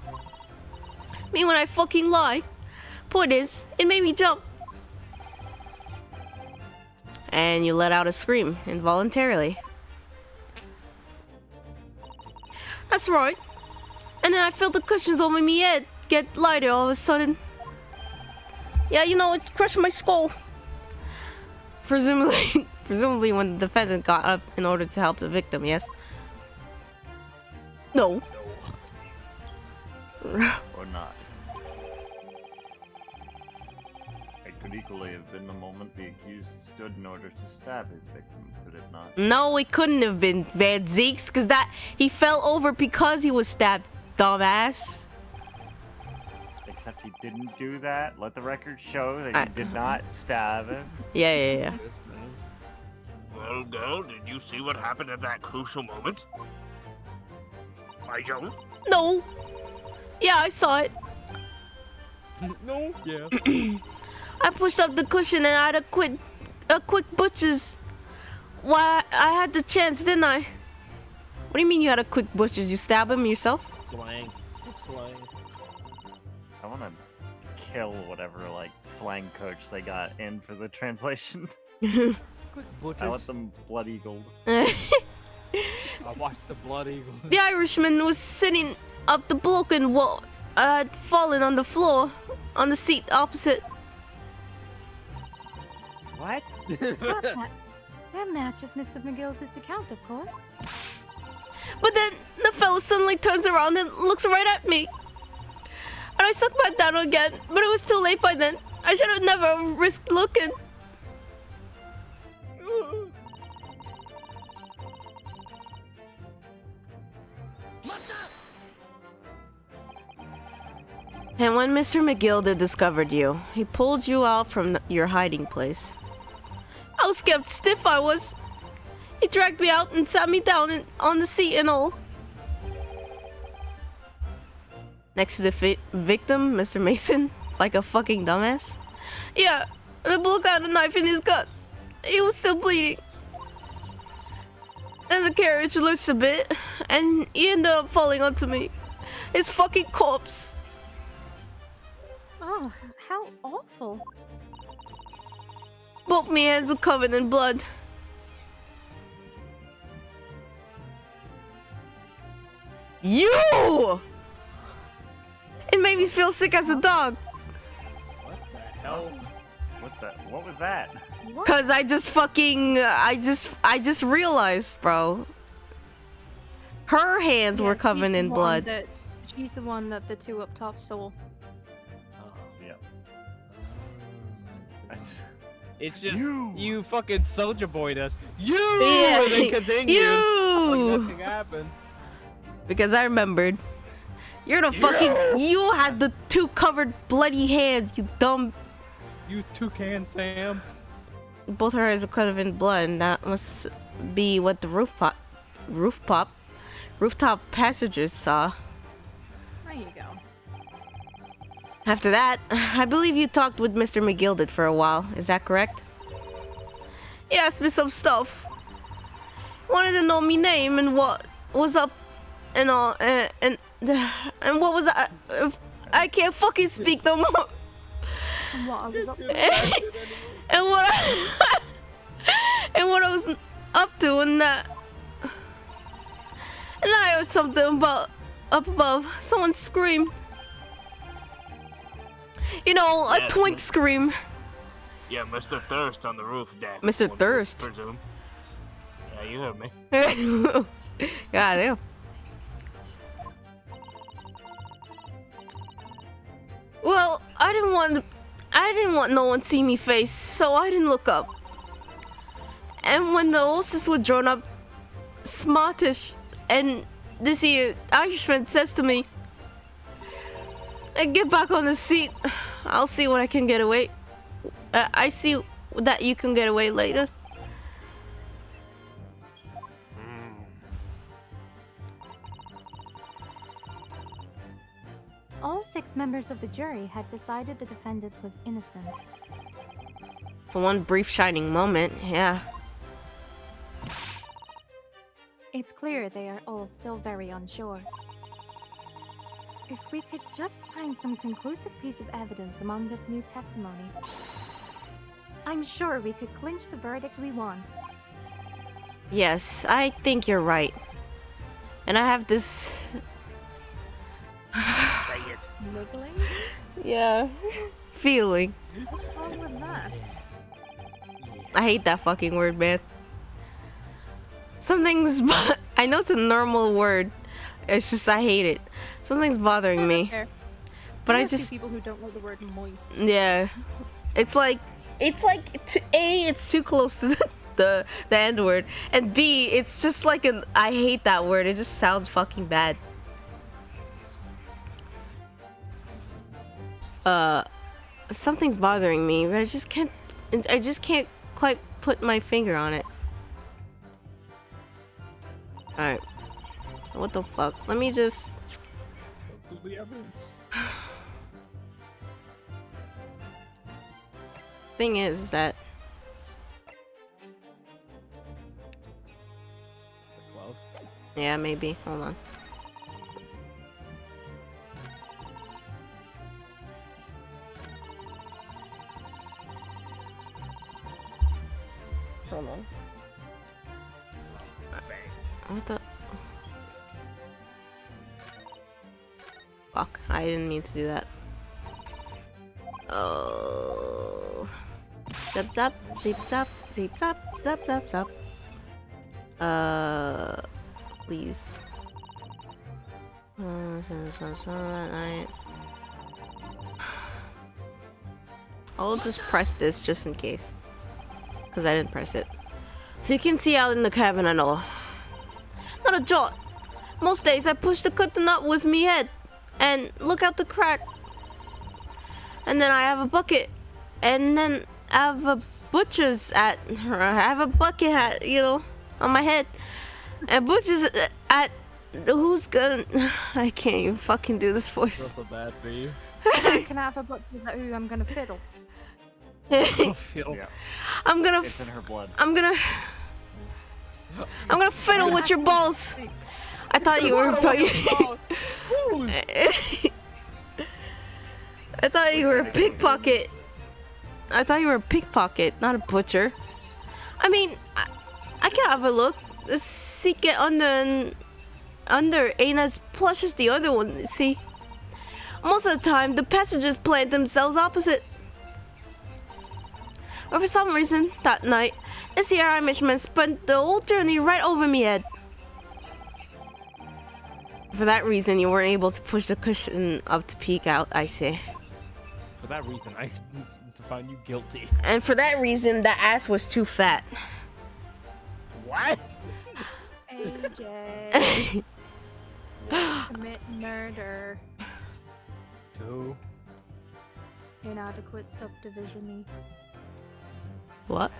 Me when I fucking lie. Point is, it made me jump. And you let out a scream involuntarily. That's right. And then I felt the cushions over my head get lighter all of a sudden. Yeah, you know, it crushed my skull. Presumably when the defendant got up in order to help the victim, yes? No. Or not. It could equally have been the moment the accused stood in order to stab his victim, could it not? No, it couldn't have been Van Zeeks, because that he fell over because he was stabbed, dumbass. Except he didn't do that. Let the record show that he did not stab him. Yeah. Well, girl, did you see what happened at that crucial moment? I don't. No. Yeah, I saw it. No? Yeah. I pushed up the cushion and I had a quick butcher's. Why, I had the chance, didn't I? What do you mean you had a quick butcher's? You stab him yourself? Slang. It's slang. I want to kill whatever like slang coach they got in for the translation. Quick I butchers. want them blood eagled. I watched the Blood Eagles. The Irishman was sitting up the block and what had fallen on the floor on the seat opposite. What? That matches Mr. McGillicuddy's account, of course. But then the fellow suddenly turns around and looks right at me. And I sunk back down again, but it was too late by then. I should have never risked looking. And when Mr. McGilda discovered you, he pulled you out from your hiding place. I was kept stiff, I was. He dragged me out and sat me down on the seat and all. Next to the victim, Mr. Mason, like a fucking dumbass. Yeah, the bloke had a knife in his guts. He was still bleeding. And the carriage lurched a bit, and he ended up falling onto me. His fucking corpse. Oh, how awful. Both my hands were covered in blood. You! It made me feel sick as a dog. What the hell? What was that? What? Cause I just realized, bro. Her hands were covered in blood. She's the one that the two up top saw. Yep. It's just You. you fucking soldier boyed us. You Yeah. and then continued. You! Nothing happened. Because I remembered. You're the fucking. You had the two covered bloody hands, you dumb. You toucan Sam. Both her eyes were covered in blood, and that must be what the rooftop passengers saw. There you go. After that, I believe you talked with Mr. McGilded for a while. Is that correct? He asked me some stuff. Wanted to know me name and what was up and all, and what was I can't fucking speak no more. And what I was up to. and what I was up to and that. And I heard something about up above. Someone screamed. You know, a Yeah, twink scream. Yeah, Mr. Thirst on the roof deck. Mr. would Thirst? Presume. Yeah, you heard me. God damn. Well, I didn't want no one to see me face, so I didn't look up. And when the horses were drawn up, smartish, and this here Irishman says to me, "Get back on the seat. I'll see what I can get away. I see that you can get away later." All 6 members of the jury had decided the defendant was innocent. For one brief shining moment, yeah. It's clear they are all still very unsure. If we could just find some conclusive piece of evidence among this new testimony, I'm sure we could clinch the verdict we want. Yes, I think you're right. And I have this... Say it. Niggling? yeah, feeling. What's wrong with that? I hate that fucking word, man. Something's... I know it's a normal word. It's just I hate it. Something's bothering me. But I just... people who don't like the word moist. Yeah. It's like A, it's too close to the N word, and B, it's just like an I hate that word. It just sounds fucking bad. Something's bothering me, but I just can't quite put my finger on it. Alright. What the fuck? Let me just... Thing is that... Yeah, maybe. Hold on. Hold on. What the... Fuck, I didn't mean to do that. Oh... Zap zap, zip zap, zip zap, zap zap zap. Please. I'll just press this just in case. Because I didn't press it. So you can see out in the cabin and all. Not a jot. Most days I push the curtain up with me head. And look out the crack. And then I have a bucket. And then I have a butcher's hat. Or I have a bucket hat, you know, on my head. And butcher's at... Who's gonna... I can't even fucking do this voice. So bad for you. Can I have a butcher's hat who I'm gonna fiddle? Fiddle. Yeah, I'm gonna... it's in her blood. I'm gonna fiddle with your balls. I thought you were I thought you were a pickpocket. I thought you were a pickpocket, not a butcher. I mean, I can have a look. The seat get under ain't as plush as the other one, see? Most of the time, the passengers plant themselves opposite. But for some reason, that night, this here Irishman spent the whole journey right over me head. For that reason, you weren't able to push the cushion up to peek out, I say. For that reason, I find you guilty. And for that reason, the ass was too fat. What? AJ. Commit murder. 2. Inadequate subdivision-y. What?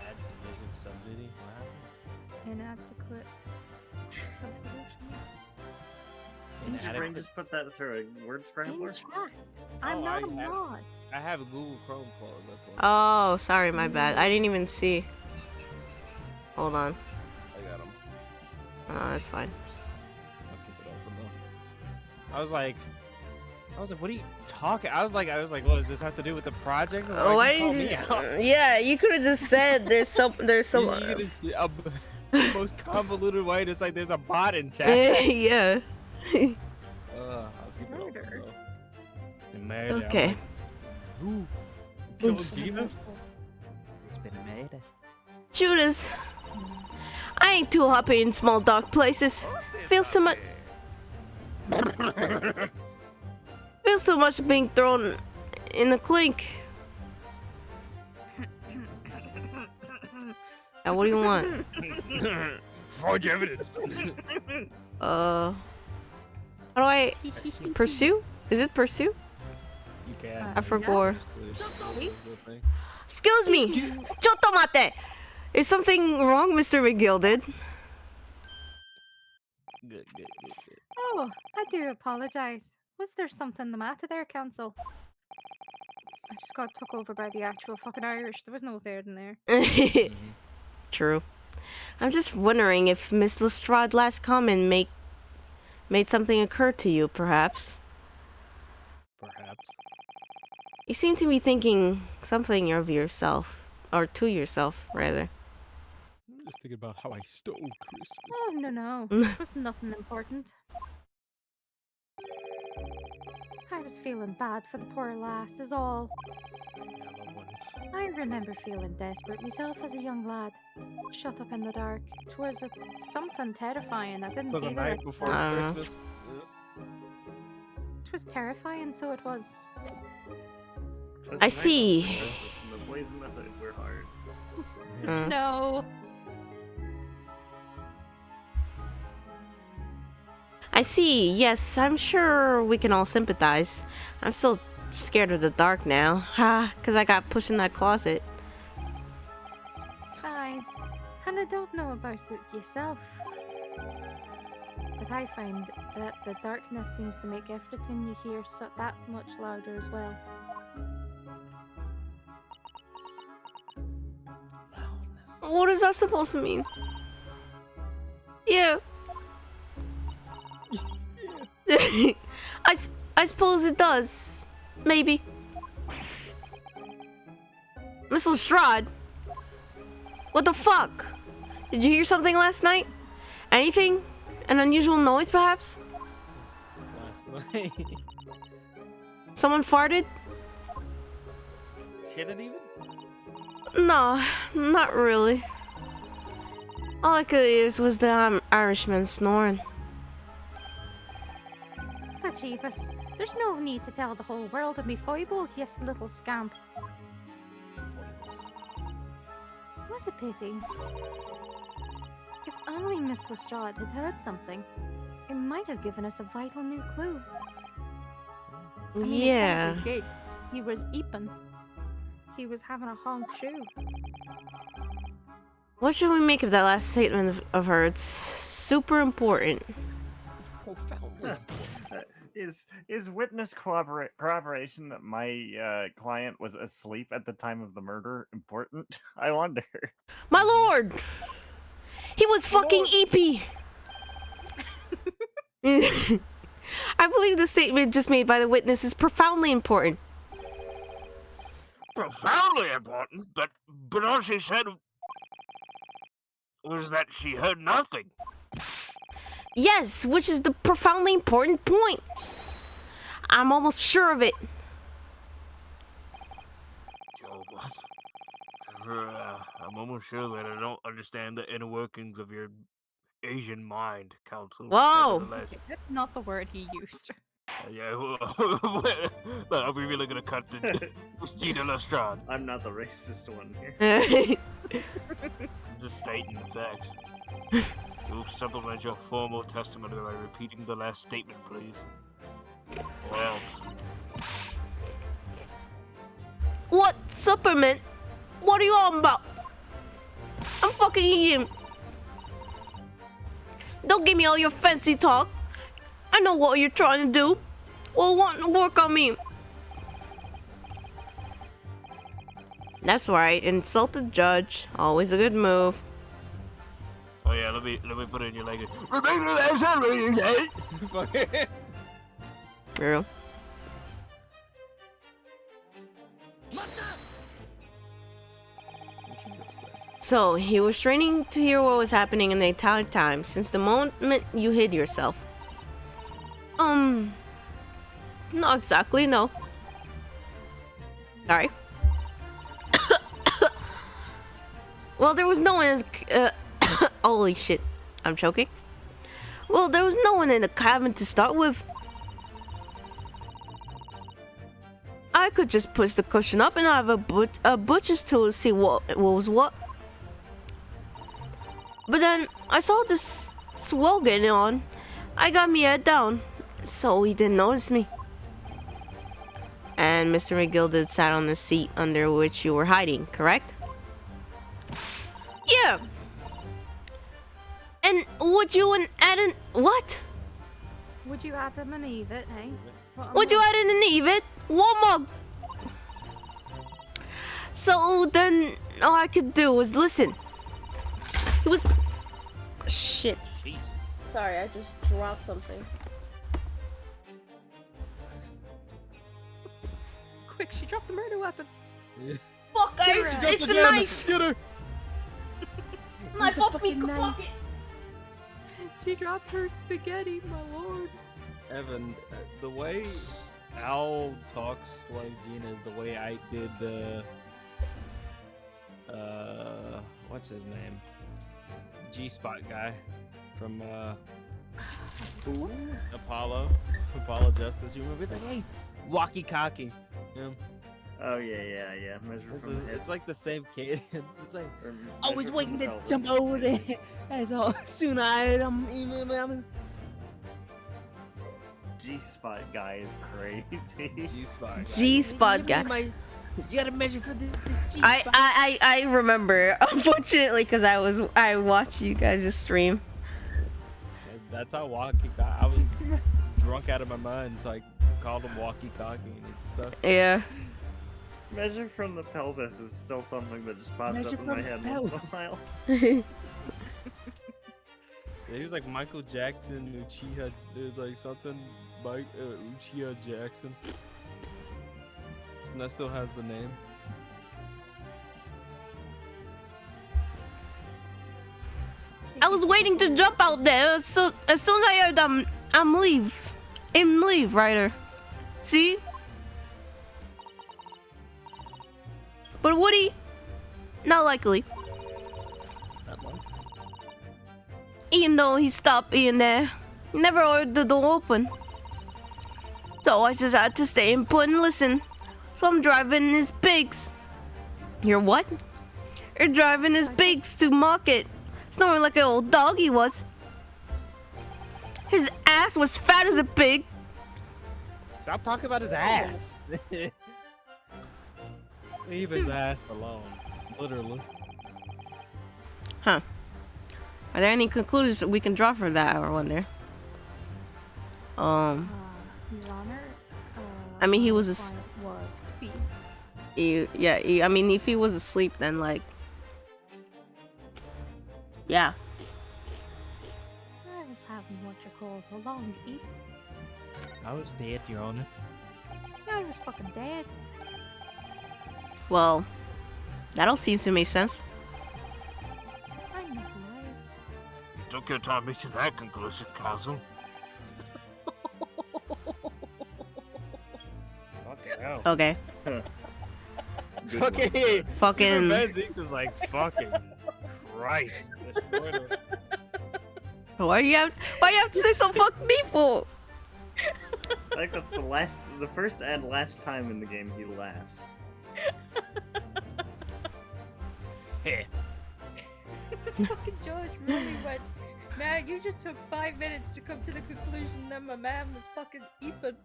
Inadequate subdivision. Did your brain just put that through a word scrambler? In chat. I'm not a mod. I have a Google Chrome closed, that's why. Oh, sorry, my bad. I didn't even see. Hold on. I got him. Oh, that's fine. I'll keep it open though. I was like, what are you talking? I was like, what does this have to do with the project? Oh, why didn't you? Yeah, you could have just said there's some. The most convoluted way. It's like there's a bot in chat. Yeah. I'll keep it open though. Murder. Okay. Who killed Oops. Dina? It's been made. Judas, I ain't too happy in small dark places. Feels too much being thrown in the clink. What do you want? Forge evidence. How do I pursue? Is it pursue? You can. I forgot. Police? Excuse me. Chotomate. Is something wrong, Mr. McGilded? Good. Oh, I do apologize. Was there something the matter there, Council? I just got took over by the actual fucking Irish. There was no third in there. True. I'm just wondering if Miss Lestrade last comment made something occur to you, perhaps. Perhaps. You seem to be thinking something of yourself. Or to yourself, rather. I'm just thinking about how I stole Christmas. Oh, no. It was nothing important. I was feeling bad for the poor lass, is all. Yeah, loved ones. I remember feeling desperate myself as a young lad. Shut up in the dark. 'Twas something terrifying. I didn't For the see night before Uh. Christmas. 'Twas terrifying, so it was. I see. The boys in the hood were hard. No. I see. Yes, I'm sure we can all sympathize. I'm still scared of the dark now. Ha, because I got pushed in that closet. Fine. And I don't know about it yourself. But I find that the darkness seems to make everything you hear that much louder as well. What is that supposed to mean? Yeah. I suppose it does. Maybe. Miss Lestrade? What the fuck? Did you hear something last night? Anything? An unusual noise, perhaps? Last night. Someone farted? Shit it even? No, not really. All I could hear was the Irishman snoring. But Jeebus, there's no need to tell the whole world of me foibles, yes, little scamp. What a pity. If only Miss Lestrade had heard something, it might have given us a vital new clue. I mean, it Yeah. technically did. He was eeping. He was having a honk shoe. What should we make of that last statement of her? It's super important. Profoundly. Is witness corroboration that my client was asleep at the time of the murder important? I wonder. My lord! He was fucking eepy! I believe the statement just made by the witness is profoundly important. Profoundly important, but all she said was that she heard nothing. Yes, which is the profoundly important point. I'm almost sure of it. Yo, what? I'm almost sure that I don't understand the inner workings of your Asian mind, Council. Whoa. Nevertheless, That's not the word he used. yeah, look, are we really gonna cut the Gina Lestrade? I'm not the racist one here. I'm just stating the facts. You'll supplement your formal testimony by repeating the last statement, please. Or else. What supplement? What are you on about? I'm fucking eating. Don't give me all your fancy talk. I know what you're trying to do. Well, want to work on me. That's right. Insult the judge. Always a good move. Oh yeah, let me put it in your language. Repeat the last statement, okay? Fuck it. Real. So, he was straining to hear what was happening in the Italian Times since the moment you hid yourself. Not exactly, no. Sorry. Well, there was no one holy shit, I'm choking. Well, there was no one in the cabin to start with. I could just push the cushion up and have a butcher's tool to see what was what. But then I saw this swell getting on. I got me head down, so he didn't notice me. And Mr. McGilded sat on the seat under which you were hiding, correct? Yeah. And would you and Adam... What? Would you Adam and Eve it, hey? Would you Adam and Eve it? One more. So then all I could do was listen. It was... Shit. Jesus. Sorry, I just dropped something. Quick, she dropped the murder weapon. Fuck, guys, it's a knife. Get her. Knife off me, pocket. She dropped her spaghetti, my lord. Evan, the way Al talks like Gina is the way I did the what's his name? G-Spot guy from Apollo Justice. You remember? He's like, hey, walkie-talkie. Yeah. Oh yeah. Measure It's, from the it's hits. like the same cadence. It's like, Or I was measure from waiting the to pelvis. jump over there. As soon I'm G-spot guy is crazy. G-Spot. G-Spot guy. You gotta measure for the G-Spot. I remember, unfortunately, because I watched you guys' stream. That's how walkie-talkie. I was drunk out of my mind, so I called him walkie-talkie and stuff. Yeah. Measure from the pelvis is still something that just pops Measure up in my from head the once in a while. Yeah, he was like Michael Jackson, Uchiha. There's like something, Uchiha Jackson. And that still has the name. I was waiting to jump out there. So as soon as I heard I'm leave, Ryder. See? But Woody, not likely. Not long. Even though he stopped being there, he never ordered the door open. So I just had to stay and put and listen. So I'm driving his pigs. You're what? You're driving his pigs to market. Snoring like an old dog he was. His ass was fat as a pig. Stop talking about his ass. Leave his ass alone. Literally. Huh. Are there any conclusions that we can draw from that, I wonder? Your Honor, I mean, he was a client was beat. I mean, if he was asleep, then like, yeah. I was having what you call a long eat. I was dead, Your Honor. I was fucking dead. Well, that all seems to make sense. I'm not alive. Took your time reaching that conclusion, Castle. Fucking hell. Okay. Good Fucking. Fucking. Ben Zeeks is like, fucking Christ. Why you have to say so fuck me for? I think that's the first and last time in the game he laughs. Fucking George really went, man, you just took 5 minutes to come to the conclusion that my man was fucking Ethan.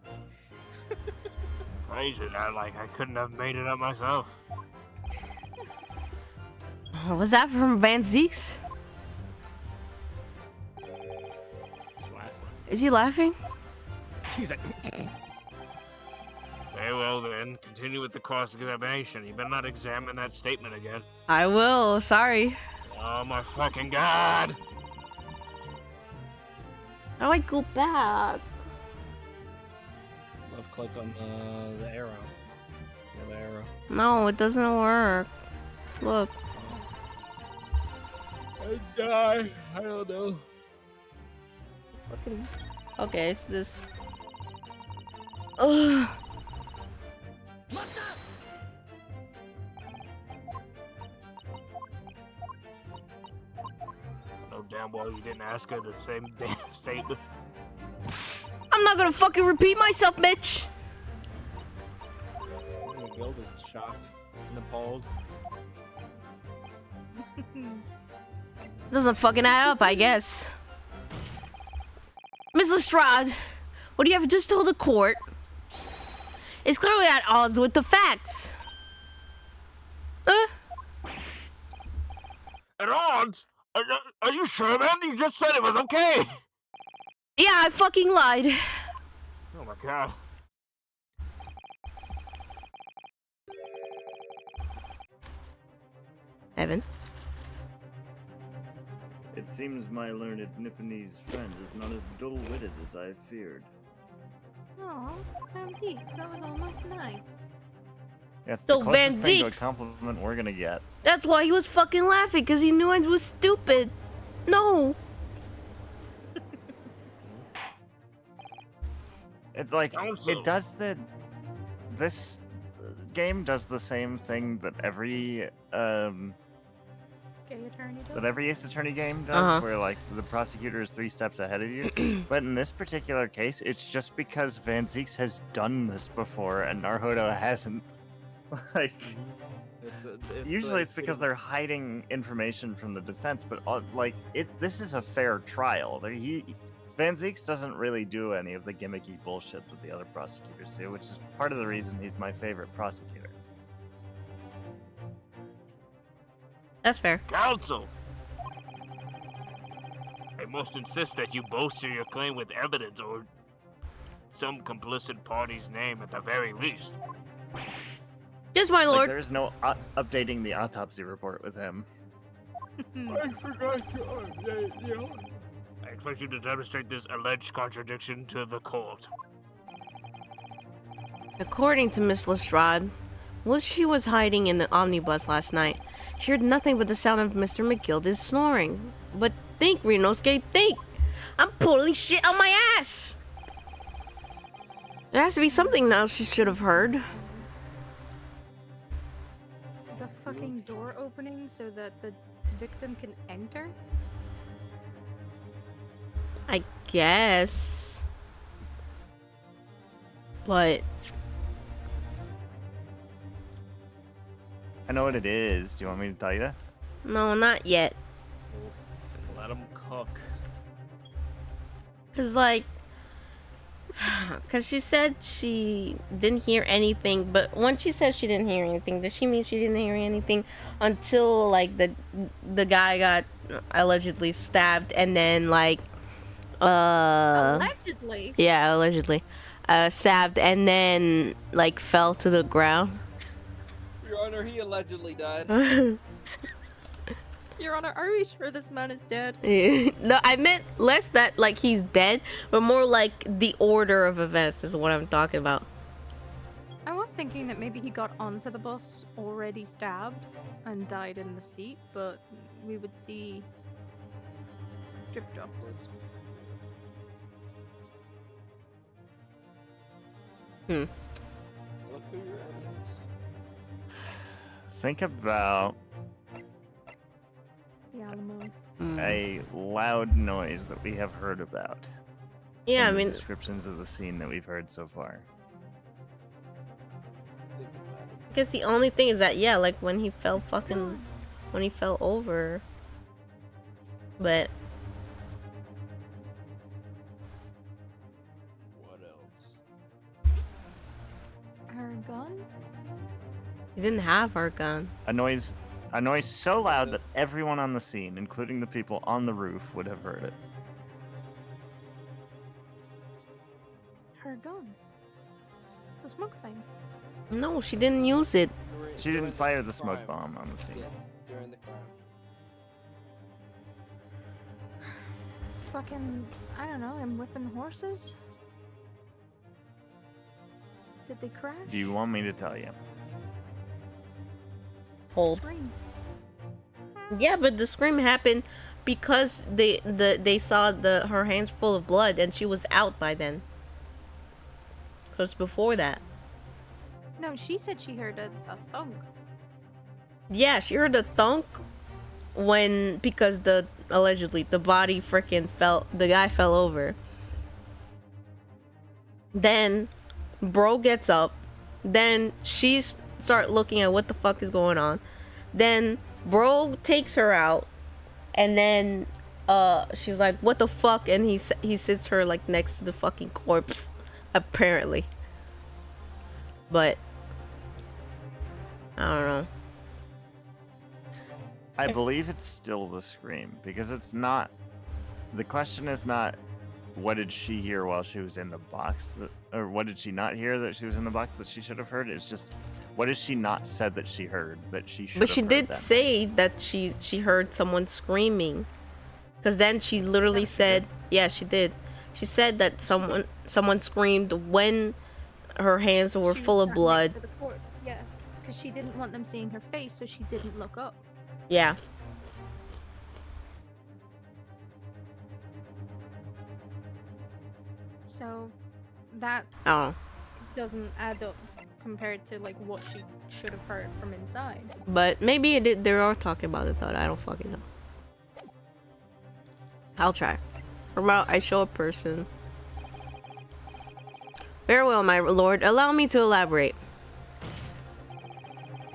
Crazy that, like, I couldn't have made it up myself. Was that from Van Zeeks? Is he laughing? He's like, Very well then, continue with the cross-examination. You better not examine that statement again. I will. Sorry. Oh my fucking god! How do I go back? left click on the arrow. Yeah, the arrow. No, it doesn't work. Look. I die. I don't know. Fucking. Okay, it's this. Ugh. No damn well you didn't ask her the same damn statement. I'm not gonna fucking repeat myself, bitch. McGill is shocked and appalled. Doesn't fucking add up, I guess. Miss Lestrade, what you have just told the court is clearly at odds with the facts. At odds? Are you sure, man? You just said it was okay. Yeah, I fucking lied. Oh my god. Evan? It seems my learned Nipponese friend is not as dull-witted as I feared. Aw, Antiques, that was almost nice. That's So the closest Van thing to a Zeeks- compliment we're gonna get. That's why he was fucking laughing, because he knew I was stupid. No. It's like Also- it does this game does the same thing that every Gay attorney does. that every Ace Attorney game does, Uh-huh. where like the prosecutor is 3 steps ahead of you. But in this particular case, it's just because Van Zeeks has done this before and Naruto hasn't. Like usually it's because they're hiding information from the defense, but this is a fair trial. Van Zeeks doesn't really do any of the gimmicky bullshit that the other prosecutors do, which is part of the reason he's my favorite prosecutor. That's fair. Counsel! I must insist that you bolster your claim with evidence or some complicit party's name at the very least. Yes, my Like, lord. there's no updating the autopsy report with him. I forgot to update you. I expect you to demonstrate this alleged contradiction to the court. According to Miss Lestrade, while she was hiding in the omnibus last night, she heard nothing but the sound of Mr. McGilda's snoring. But think, Renosuke, think! I'm pulling shit out my ass! There has to be something now she should have heard. The fucking door opening so that the victim can enter? I guess. But I know what it is. Do you want me to tell you? no, not yet. Let him cook. Cause like, cause she said she didn't hear anything, but when she said she didn't hear anything, does she mean she didn't hear anything until like the guy got allegedly stabbed and then like Allegedly. yeah, allegedly stabbed and then like fell to the ground? Your Honor, he allegedly died. Your Honor, are we sure this man is dead? No, I meant less that like he's dead, but more like the order of events is what I'm talking about. I was thinking that maybe he got onto the bus already stabbed and died in the seat, but we would see drip drops. Look through your evidence. Think about The Alamo. a loud noise that we have heard about. Yeah, I in the mean, descriptions of the scene that we've heard so far. Think about it. I guess the only thing is that yeah, like when he fell over. But What else? Her gun? he didn't have her gun. A noise so loud that everyone on the scene, including the people on the roof, would have heard it. Her gun. The smoke thing. No, she didn't use it. She didn't During fire the smoke crime. bomb on the scene. Yeah, during the crime. Fucking, I don't know, him whipping horses? Did they crash? Do you want me to tell you? Hold. Scream. Yeah, but the scream happened because they saw her hands full of blood and she was out by then. Cause before that. No, she said she heard a thunk. Yeah, she heard a thunk because allegedly the body freaking the guy fell over. Then bro gets up, then she's start looking at what the fuck is going on. Then bro takes her out, and then she's like, what the fuck, and he sits her like next to the fucking corpse, apparently. But I don't know. I believe it's still the scream, because it's not. The question is not what did she hear while she was in the box, or what did she not hear that she was in the box that she should have heard. It's just, what has she not said that she heard that she should But have she heard did then? say that she heard someone screaming, because then she literally said, yeah, she did. She said that someone screamed when her hands were She full was of sat blood. next to the corpse. Yeah, because she didn't want them seeing her face, so she didn't look up. Yeah. So that Oh. doesn't add up compared to like what she should have heard from inside. But maybe it did, they are talking about it though. I don't fucking know. I'll try. Or about I show a person. Very well, my lord. Allow me to elaborate.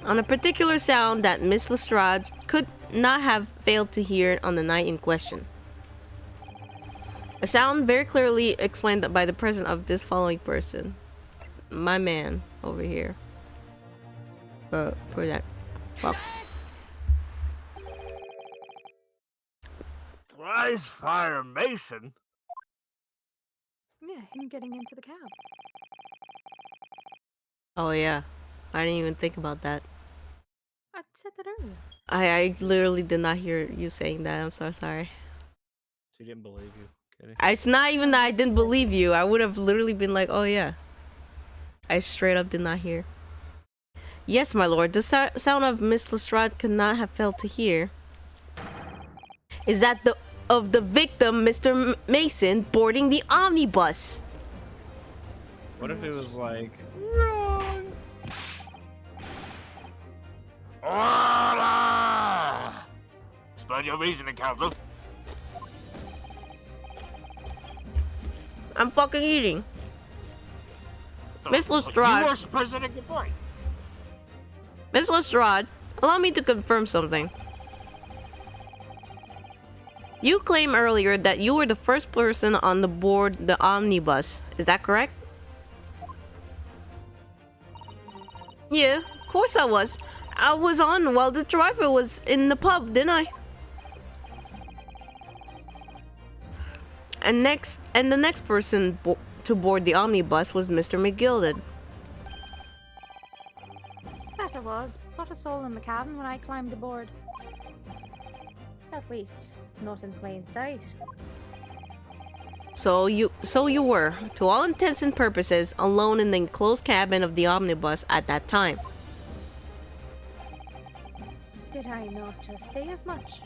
On a particular sound that Miss Lestrade could not have failed to hear on the night in question. A sound very clearly explained by the presence of this following person. My man over here. For that. Fuck. Thrice Fire Mason? Yeah, him getting into the cab. Oh yeah. I didn't even think about that. I said that earlier. I literally did not hear you saying that. I'm so sorry. She didn't believe you. Kidding. It's not even that I didn't believe you. I would have literally been like, oh yeah. I straight up did not hear. Yes, my lord. The sound of Miss Lestrade could not have failed to hear is that of the victim, Mr. Mason, boarding the omnibus. What if it was like, Order! Explain your reasoning, Counsel. I'm fucking eating. Miss Lestrade. You were presenting the point. Miss Lestrade, allow me to confirm something. You claimed earlier that you were the first person on the board the omnibus. Is that correct? Yeah, of course I was. I was on while the driver was in the pub, didn't I? And the next person to board the omnibus was Mr. McGilded. That it was. Not a soul in the cabin when I climbed aboard. At least, not in plain sight. So you were, to all intents and purposes, alone in the enclosed cabin of the omnibus at that time. Did I not just say as much?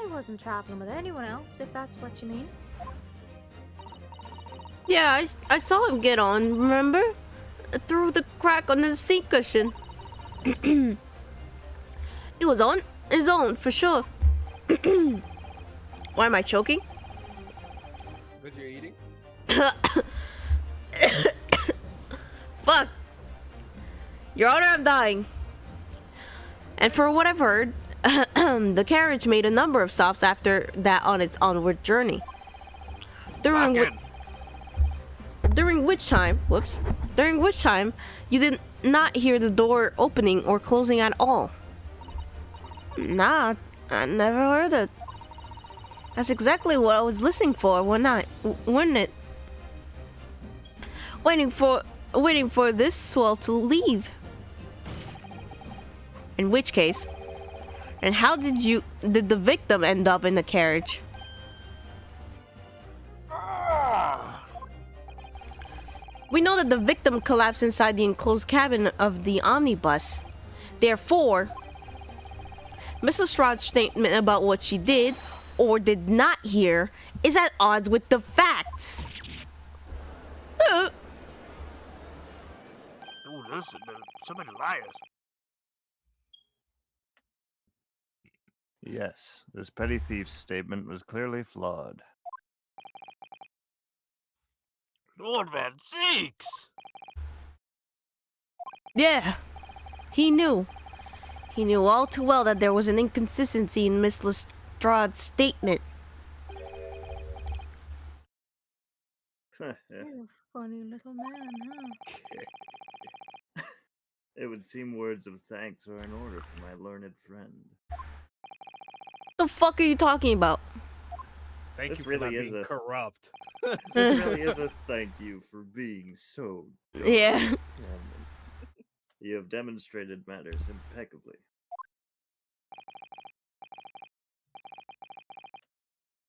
I wasn't traveling with anyone else, if that's what you mean. Yeah, I saw him get on, remember? Through the crack under the seat cushion. He was on his own, for sure. Why am I choking? "But you're eating?" Fuck. Your Honor, I'm dying. And for what I've heard, the carriage made a number of stops after that on its onward journey. During which time you did not hear the door opening or closing at all. Nah, I never heard it. That's exactly what I was listening for one night, wasn't it? Waiting for this swell to leave. In which case, and how did the victim end up in the carriage? We know that the victim collapsed inside the enclosed cabin of the omnibus. Therefore, Miss Lestrade's statement about what she did or did not hear is at odds with the facts. Ooh, listen, so many liars. Yes, this petty thief's statement was clearly flawed. Lord Van Zeeks! Yeah, He knew. He knew all too well that there was an inconsistency in Miss Lestrade's statement. You're a funny little man, huh? It would seem words of thanks are in order for my learned friend. The fuck are you talking about? Thank This you for really not is being a- corrupt. This really is a thank you for being so Yeah. charming. You have demonstrated matters impeccably.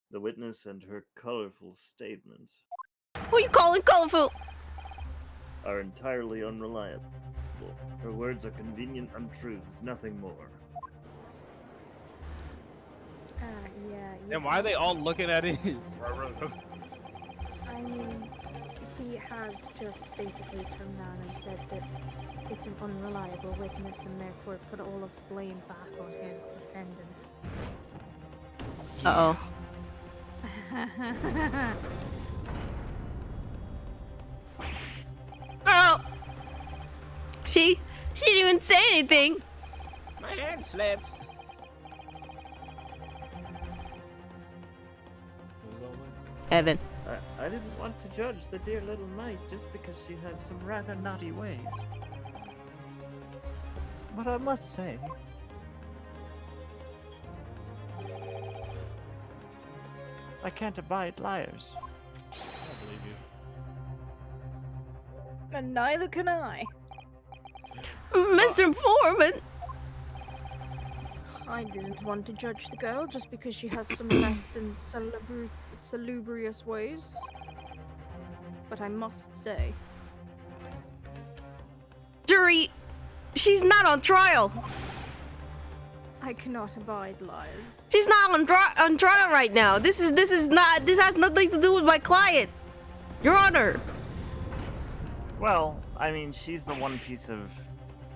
The witness and her colorful statements Who you calling colorful? are entirely unreliable. Her words are convenient untruths, nothing more. Yeah. And why are they all looking at it? I mean, he has just basically turned around and said that it's an unreliable witness and therefore put all of the blame back on his defendant. Uh-oh. Oh! She didn't even say anything. My hand slipped. Evan. I didn't want to judge the dear little knight just because she has some rather naughty ways. But I must say, I can't abide liars. I believe you. And neither can I. Mr. Foreman. I didn't want to judge the girl just because she has some less than salubrious ways. But I must say, Jury, she's not on trial. I cannot abide liars. She's not on trial right now. This has nothing to do with my client. Your Honor. Well, I mean, she's the one piece of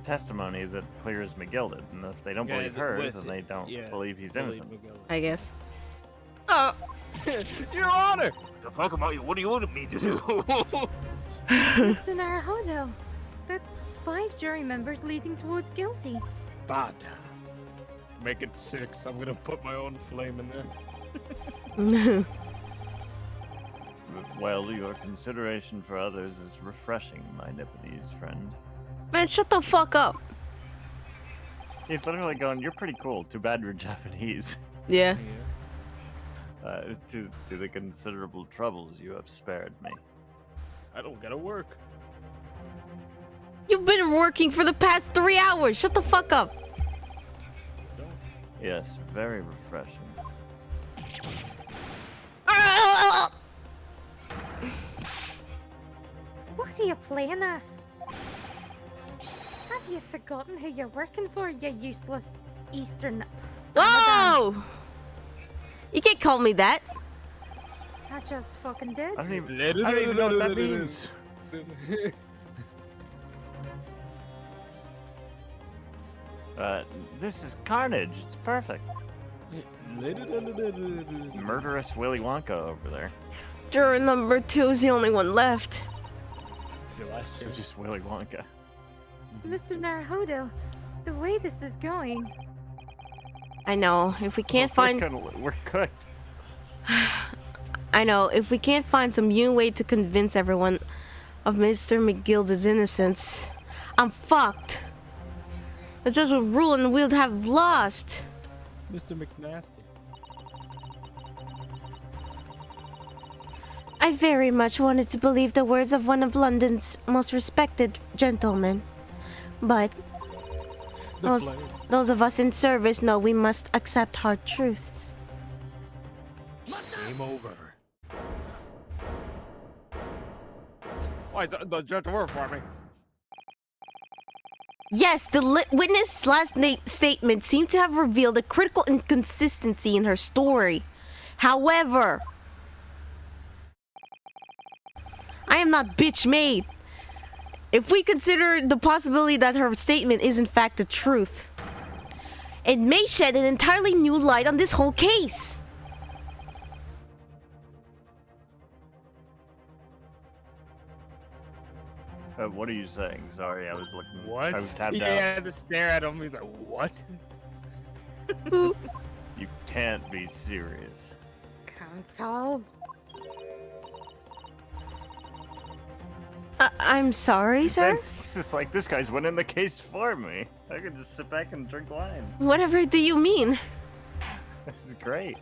testimony that clears McGilded, and if they don't believe her, then they don't believe he's innocent. I guess. Your Honor! The fuck about you? What do you want me to do? Mr. Naruhodo, that's 5 jury members leading towards guilty. Bad. Make it 6. I'm gonna put my own flame in there. Well, your consideration for others is refreshing, my Nipponese friend. Man, shut the fuck up. He's literally going, you're pretty cool, too bad you're Japanese. Yeah. To the considerable troubles you have spared me. I don't gotta work. You've been working for the past 3 hours. Shut the fuck up. Yes, very refreshing. What are you playing at? Have you forgotten who you're working for, you useless Eastern... Whoa! You can't call me that. I just fucking did. I don't even know what that means. This is carnage. It's perfect. Murderous Willy Wonka over there. Juror number 2 is the only one left. It's just Willy Wonka. Mr. Naruhodo, the way this is going... I know. If we can't find... We're cooked. I know. If we can't find some new way to convince everyone of Mr. McGilda's innocence, I'm fucked. The judge will rule and we'll have lost. Mr. McNasty. I very much wanted to believe the words of one of London's most respected gentlemen. But those of us in service know we must accept hard truths. Game over. Why is the judge work for me? Yes, the witness' last statement seemed to have revealed a critical inconsistency in her story. However, I am not bitch made. If we consider the possibility that her statement is in fact the truth, it may shed an entirely new light on this whole case. What are you saying? Sorry, I was looking. What? I was tabbed yeah, out. I had to stare at him. He's like, what? You can't be serious. Council. I'm sorry, sir? He's just like, this guy's winning the case for me. I can just sit back and drink wine. Whatever do you mean? This is great.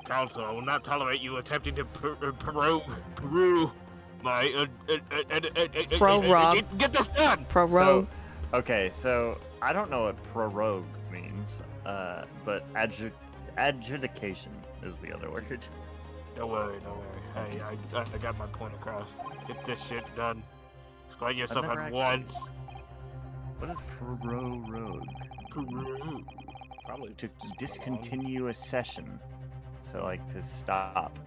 Counsel, I will not tolerate you attempting to Peru my Prorogue. Get this done. Prorogue. Okay, so I don't know what prorogue means, but adjudication is the other word. Don't worry. Hey, I got my point across. Get this shit done. Explain yourself never at actually- once. What is prorogue? Peru. Probably To discontinue a session. So like to stop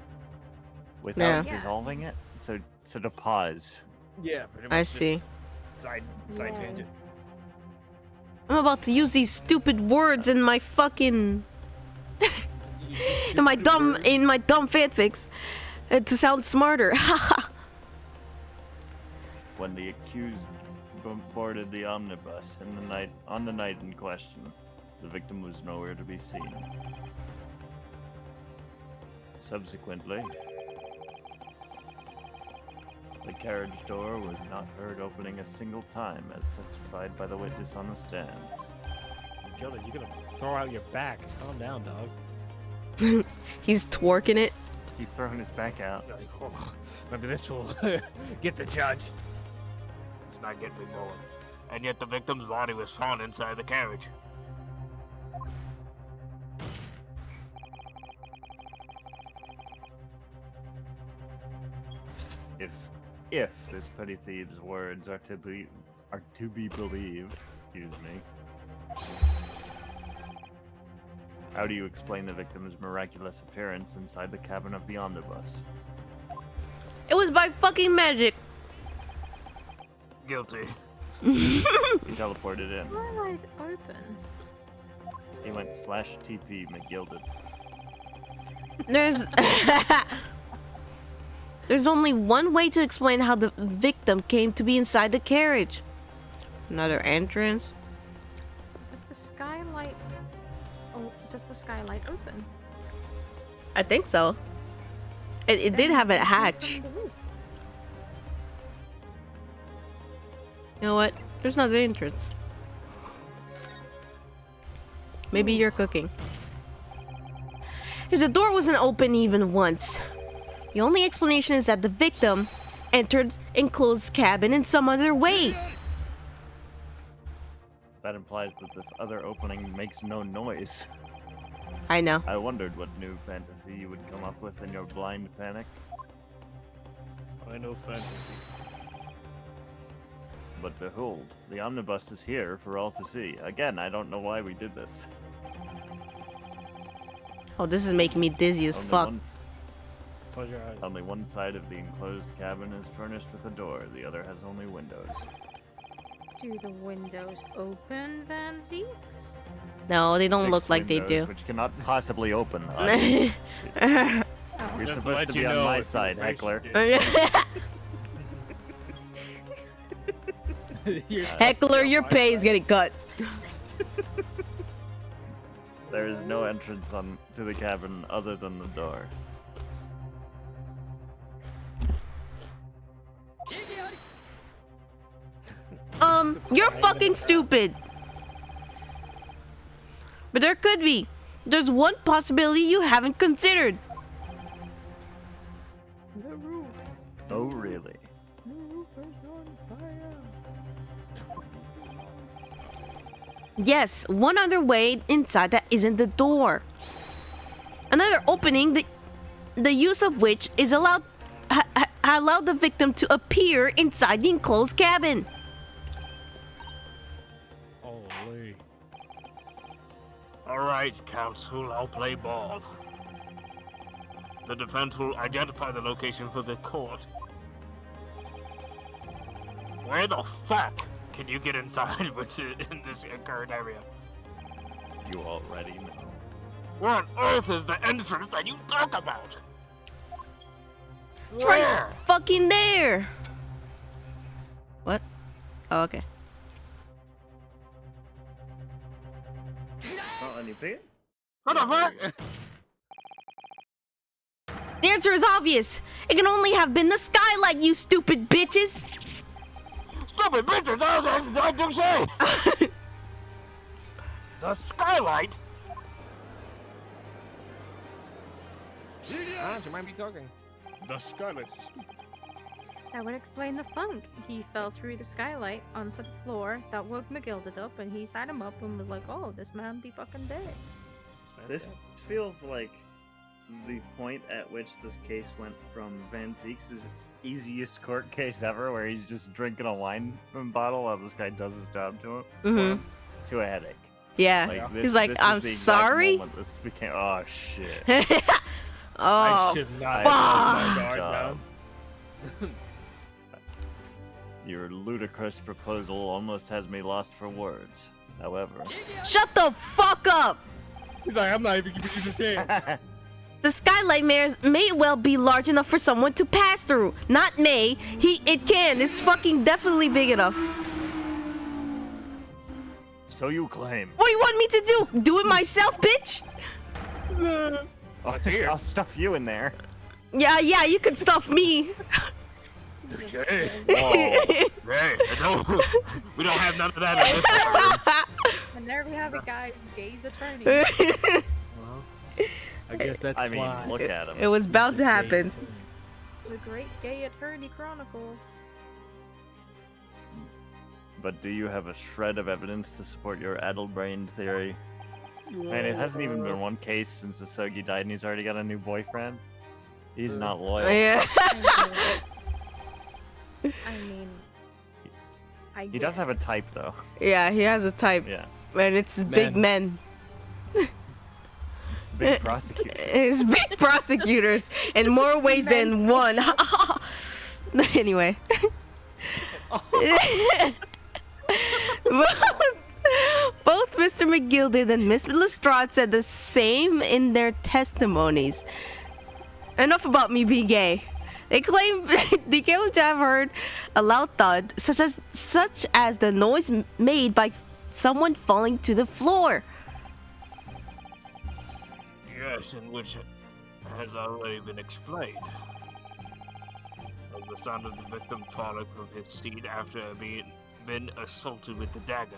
without Yeah. dissolving it. So to pause. Yeah, pretty much. I just see. Side Yeah. tangent. I'm about to use these stupid words in my fucking in my dumb fanfics to sound smarter. When the accused boarded the omnibus on the night in question, the victim was nowhere to be seen. Subsequently, the carriage door was not heard opening a single time, as testified by the witness on the stand. Gilda, you're gonna throw out your back. Calm down, dog. He's twerking it. He's throwing his back out. He's like, oh, maybe this will get the judge. It's not getting me going. And yet the victim's body was found inside the carriage. If this petty thief's words are to be believed, excuse me. How do you explain the victim's miraculous appearance inside the cabin of the omnibus? It was by fucking magic. Guilty. He teleported in. Twilight open. He went /TP McGilded. There's only one way to explain how the victim came to be inside the carriage. Another entrance. Does the skylight? Oh, does the skylight open? I think so. It did have a hatch. Open the roof. You know what? There's another entrance. Maybe you're cooking. If the door wasn't open even once, the only explanation is that the victim entered enclosed cabin in some other way. That implies that this other opening makes no noise. I know. I wondered what new fantasy you would come up with in your blind panic. I know fantasy. But behold, the omnibus is here for all to see. Again, I don't know why we did this. Oh, this is making me dizzy as fuck. Close your eyes. Only one side of the enclosed cabin is furnished with a door, the other has only windows. Do the windows open, Van Zeeks? No, they don't look Six like they windows, do. Which cannot possibly open. Audience. You're Just supposed let to you be on know my if side, you're heckler. Heckler, your pay is getting cut. There is no entrance to the cabin other than the door. You're fucking stupid. But there could be. There's one possibility you haven't considered. The roof. Oh, really? The roof is on fire. Yes, one other way inside that isn't the door. Another opening, the use of which is allowed the victim to appear inside the enclosed cabin. Holy. Alright, counsel, I'll play ball. The defense will identify the location for the court. Where the fuck can you get inside in this current area? You already know. Where on earth is the entrance that you talk about? It's right fucking there. What? Oh, okay. Not letting you pick it? What the fuck? The answer is obvious. It can only have been the skylight, you stupid bitches. Stupid bitches! I do say. The skylight. Ah, you might be talking. The skylight is stupid. That would explain the thunk. He fell through the skylight onto the floor. That woke McGilded up, and he sat him up and was like, "Oh, this man be fucking dead." This feels like the point at which this case went from Van Zeek's easiest court case ever, where he's just drinking a wine bottle while this guy does his job to him, Mm-hmm. to a headache. Yeah. He's like, this is I'm the exact sorry. moment This became. Oh shit. Oh, I should not fuck. have my guard down. Your ludicrous proposal almost has me lost for words. However, Shut the fuck up. He's like, I'm not even giving you the chance. The skylight may well be large enough for someone to pass through. Not may. It can. It's fucking definitely big enough. so you claim. What do you want me to do? Do it myself, bitch? I'll stuff you in there. Yeah, you can stuff me. Okay. Hey, we don't have none of that in this room. And there we have it, guys. Gay's attorney. I guess that's I mean, why. look at him. It was bound to happen. The Great Gay Attorney Chronicles. But do you have a shred of evidence to support your addle-brained theory? Man, it hasn't even been one case since Asogi died, and he's already got a new boyfriend. He's not loyal. Yeah. I mean, He does have a type, though. Yeah, he has a type. Yeah. And it's big men. Big prosecutor. It's big prosecutors in more ways than one. Anyway. Both Mr. McGilded and Miss Lestrade said the same in their testimonies. Enough about me being gay. They claim to have heard a loud thud, such as the noise made by someone falling to the floor. Yes, in which has already been explained. As the sound of the victim falling from his seat after being been assaulted with the dagger.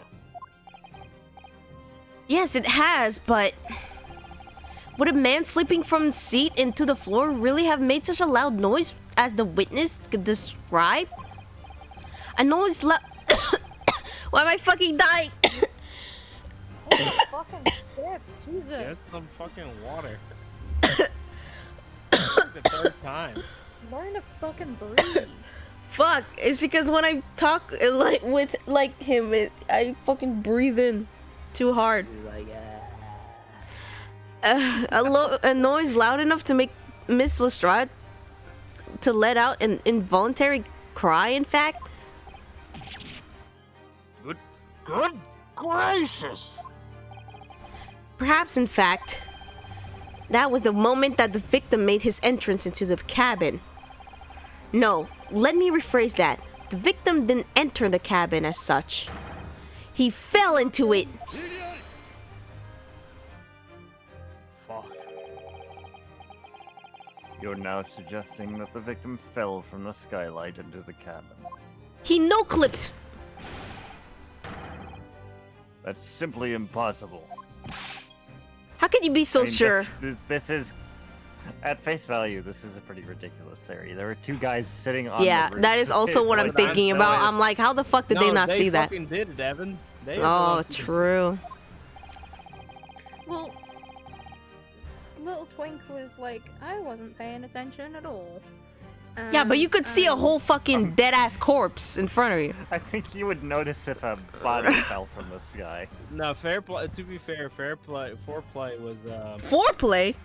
Yes, it has, but would a man slipping from his seat into the floor really have made such a loud noise as the witness could describe? A noise Why am I fucking dying? Fucking shit, Jesus. Get some fucking water. The third time. Learn to fucking breathe. Fuck, it's because when I talk with him, I fucking breathe in too hard. A noise loud enough to make Miss Lestrade to let out an involuntary cry, in fact. Good gracious! Perhaps, in fact, that was the moment that the victim made his entrance into the cabin. No, let me rephrase that. The victim didn't enter the cabin as such. He fell into it. Fuck. You're now suggesting that the victim fell from the skylight into the cabin. He no-clipped. That's simply impossible. How can you be so I mean, sure? This is, at face value, this is a pretty ridiculous theory. There were two guys sitting on Yeah, the roof. that is also what I'm thinking about. I'm like, how the fuck did they not see that? fucking did it, Evan. They Oh, true. Well, little Twink was like, I wasn't paying attention at all. Yeah, but you could see a whole fucking dead-ass corpse in front of you. I think you would notice if a body fell from the sky. No, fair play. To be fair, foreplay was. Foreplay?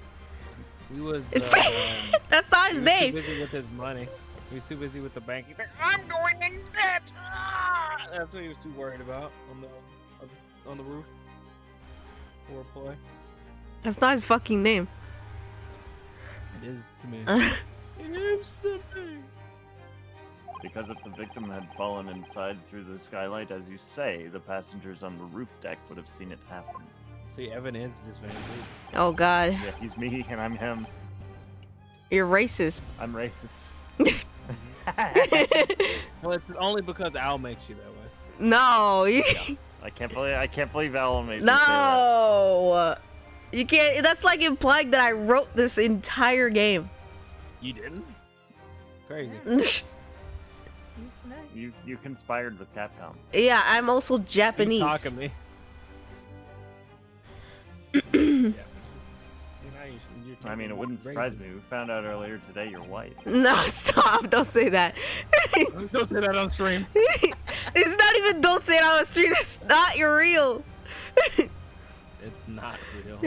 He was. That's not his he was name. Too busy with his money. He was too busy with the bank. He's like, I'm going in debt. Ah! That's what he was too worried about on the roof. Foreplay. That's not his fucking name. It is to me. It is to me. Because if the victim had fallen inside through the skylight, as you say, the passengers on the roof deck would have seen it happen. See, Evan is just Van Zeke. Oh God, Yeah, he's me and I'm him. you're racist. I'm racist. Well, it's only because Al makes you that way. No, I can't believe Alan made me say that. no, you can't. That's like implying that I wrote this entire game. You didn't? Crazy. Used to know. You conspired with Capcom. Yeah, I'm also Japanese. You talking me. I mean, it wouldn't surprise me. We found out earlier today you're white. No, stop! Don't say that. Don't say that on stream. It's not even. Don't say it on the street. It's not real. It's not real.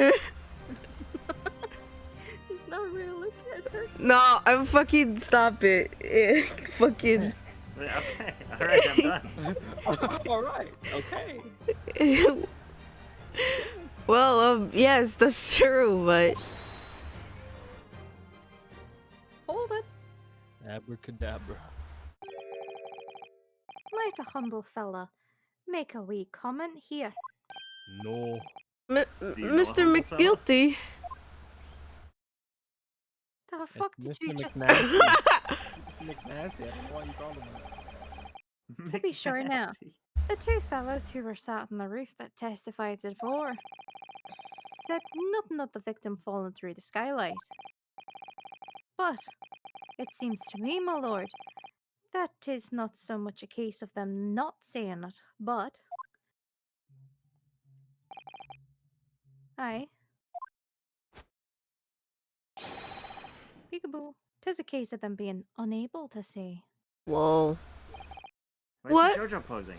It's not real. Look at her. No, I'm fucking. Stop it. Fucking. Okay, alright, I'm done. Alright, okay. Well, yes, that's true, but Hold it. Abracadabra. Might a humble fella make a wee comment here? No. you know Mr. Humble Fella? McGuilty. The fuck did Mr. you just McNasty. Mr. McNasty, I don't know why you called him that. To be sure now. Nasty. The two fellows who were sat on the roof that testified before said nothing of the victim falling through the skylight. But it seems to me, my lord, that 'tis not so much a case of them not saying it, but aye. Peekaboo. 'Tis a case of them being unable to say. Whoa. Why What? is JoJo posing?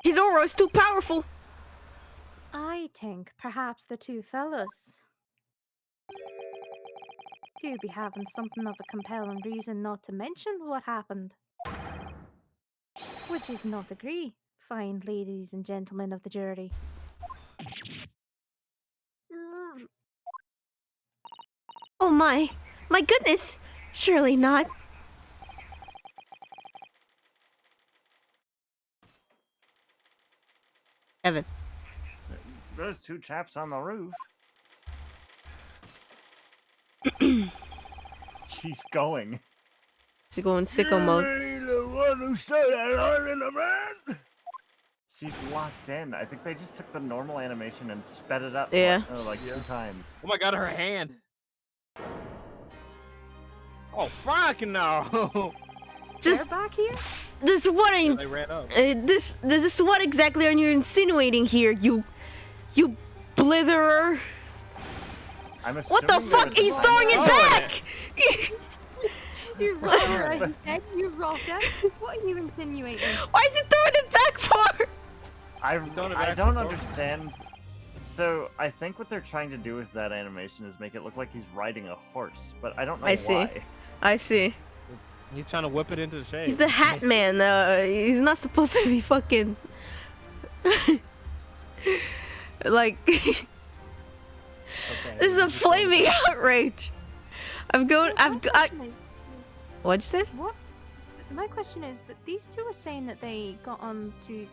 His aura is too powerful. I think perhaps the two fellas do be having something of a compelling reason not to mention what happened. Would yous not agree, fine ladies and gentlemen of the jury? Oh my goodness. Surely not. Evan. Those two chaps on the roof. She's going. She's going sicko mode. She's locked in. I think they just took the normal animation and sped it up Yeah. like 2 times. Oh my god, her hand. Oh, fuck no. Just They're back here? this what They ain't ran up. this what exactly are you insinuating here, you blitherer? I'm What the assuming there fuck? was He's a throwing it line- back! You rotter, you rotter. What are you insinuating? Why is he throwing it back for? I Throwing it I back don't for focus. understand. So I think what they're trying to do with that animation is make it look like he's riding a horse, but I don't know I see. why. I see. He's trying to whip it into the shade. He's the Hat Man. He's not supposed to be fucking like. Okay, This is a flaming outrage. What'd you say? What? My question is that these two are saying that they got onto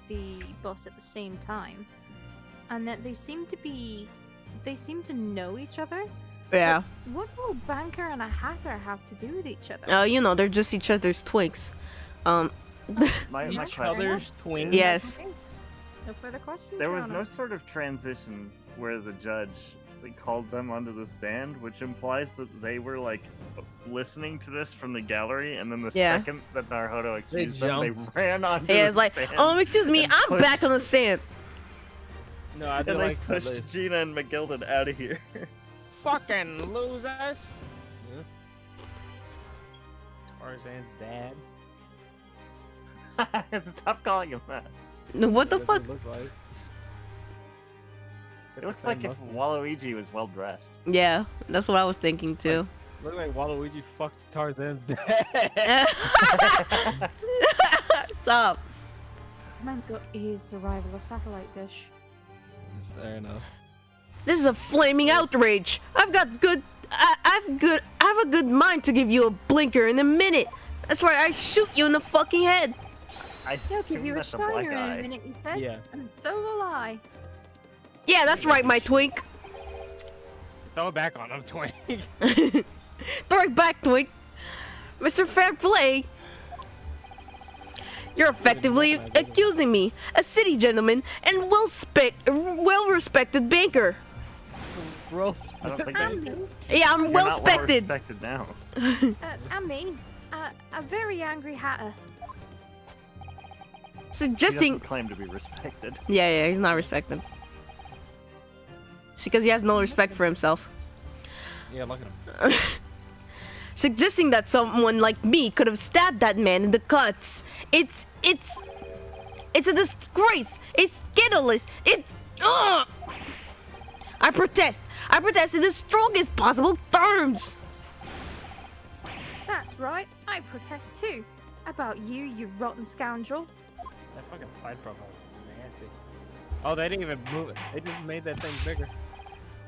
the bus at the same time, and that they seem to know each other. Yeah. What will Banker and a Hatter have to do with each other? They're just each other's twigs. My Each question other's twins. Yes. Okay. No further questions. There Your was Honor? no sort of transition where the judge called them onto the stand, which implies that they were like listening to this from the gallery, and then the Yeah. second that Naruto They accused them, they jumped. ran onto Yeah, the it's like, stand. excuse me, and I'm pushed- back on the stand. No, I do And they like that. pushed Gina and McGilden out of here. Fucking losers. Yeah. Tarzan's dad. It's tough calling him that. What the That's fuck? It looks like, It looks like if Waluigi was well dressed. Yeah, that's what I was thinking too. Look like Waluigi fucked Tarzan's dad. Stop. Mango is the rival of satellite dish. Fair enough. This is a flaming outrage. I have a good mind to give you a blinker in a minute. That's right, I shoot you in the fucking head. I He'll give assume you a that's a black shiner in a eye. minute, he said. Yeah. And so will I. Yeah, that's right, my twink. Throw it back on him, Twink. Throw it back, twink. Mr. Fair Play. You're effectively accusing me, a city gentleman and well-respected banker. Gross. I don't think And that- me, Yeah, I'm You're not well-respected. well-respected now. and me, a very angry hatter. He Suggesting... doesn't claim to be respected. Yeah, he's not respected. It's because he has no respect for himself. Yeah, look at him. Suggesting that someone like me could have stabbed that man in the guts. It's a disgrace. It's scandalous. Ugh. I protest in the strongest possible terms. That's right, I protest too. About you rotten scoundrel. That fucking side profile is nasty. Oh, they didn't even move it. They just made that thing bigger.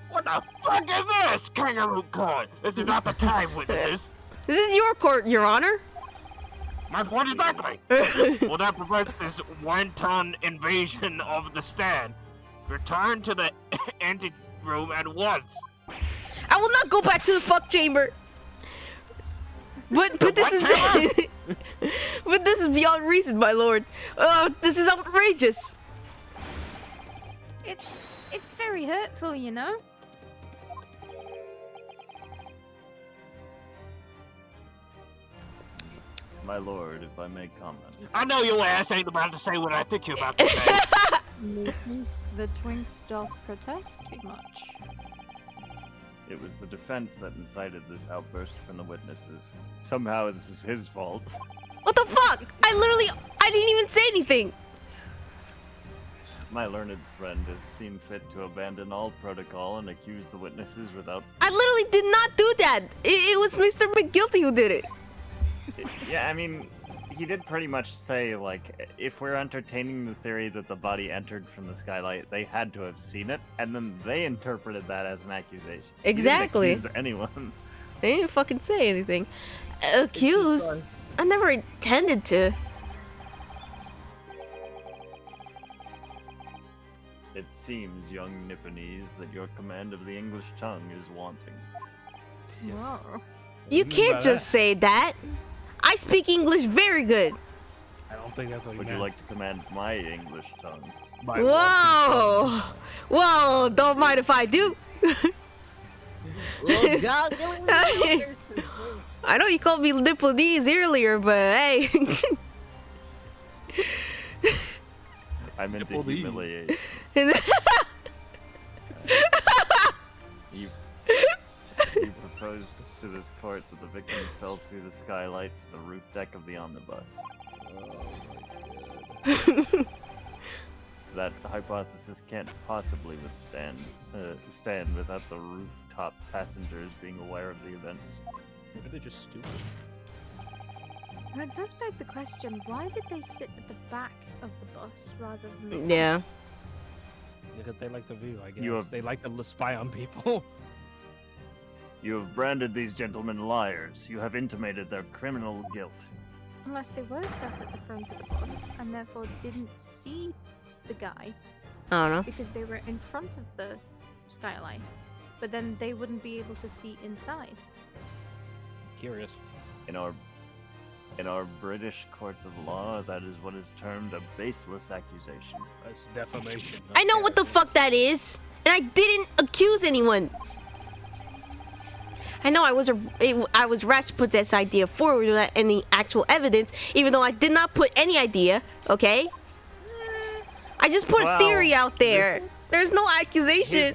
What the fuck is this, kangaroo court? This is not the time, witnesses. This is your court, Your Honor. My point exactly. Will that prevent this wanton invasion of the stand? Return to the anteroom at once. I will not go back to the fuck chamber. But this is but this is beyond reason, my lord. This is outrageous. It's very hurtful, you know. My lord, if I may comment. I know your ass ain't about to say what I think you're about to say. Methinks the Twinks doth protest too much. It was the defense that incited this outburst from the witnesses. Somehow this is his fault. What the fuck? I didn't even say anything. My learned friend has seen fit to abandon all protocol and accuse the witnesses without... I literally did not do that. It was Mr. McGuilty who did it. Yeah, I mean, he did pretty much say, like, if we're entertaining the theory that the body entered from the skylight, they had to have seen it, and then they interpreted that as an accusation. Exactly. He didn't accuse anyone. They didn't fucking say anything. Accuse? I never intended to. It seems, young Nipponese, that your command of the English tongue is wanting. Whoa. You can't just say that. I speak English very good. I don't think that's what he Would meant. you like to command my English tongue? My Whoa! Whoa, don't mind if I do. Oh, God, I know you called me Nipponese earlier, but hey. I'm into Nipponese. humiliation. You proposed to this court that the victim fell through the skylight to the roof deck of the omnibus. That hypothesis can't possibly stand without the rooftop passengers being aware of the events. Maybe they're just stupid. That does beg the question, why did they sit at the back of the bus rather than... Yeah. Because they like the view, I guess. You have- They like to spy on people. You have branded these gentlemen liars. You have intimated their criminal guilt. Unless they were sat at the front of the bus and therefore didn't see the guy I don't know. because they were in front of the skylight. But then they wouldn't be able to see inside. Curious. In our British courts of law, that is what is termed a baseless accusation. That's defamation. I know what the fuck that is, and I didn't accuse anyone. I know I was rash to put this idea forward without any actual evidence, even though I did not put any idea. Okay, I just put Well, a theory out there. There's no accusation.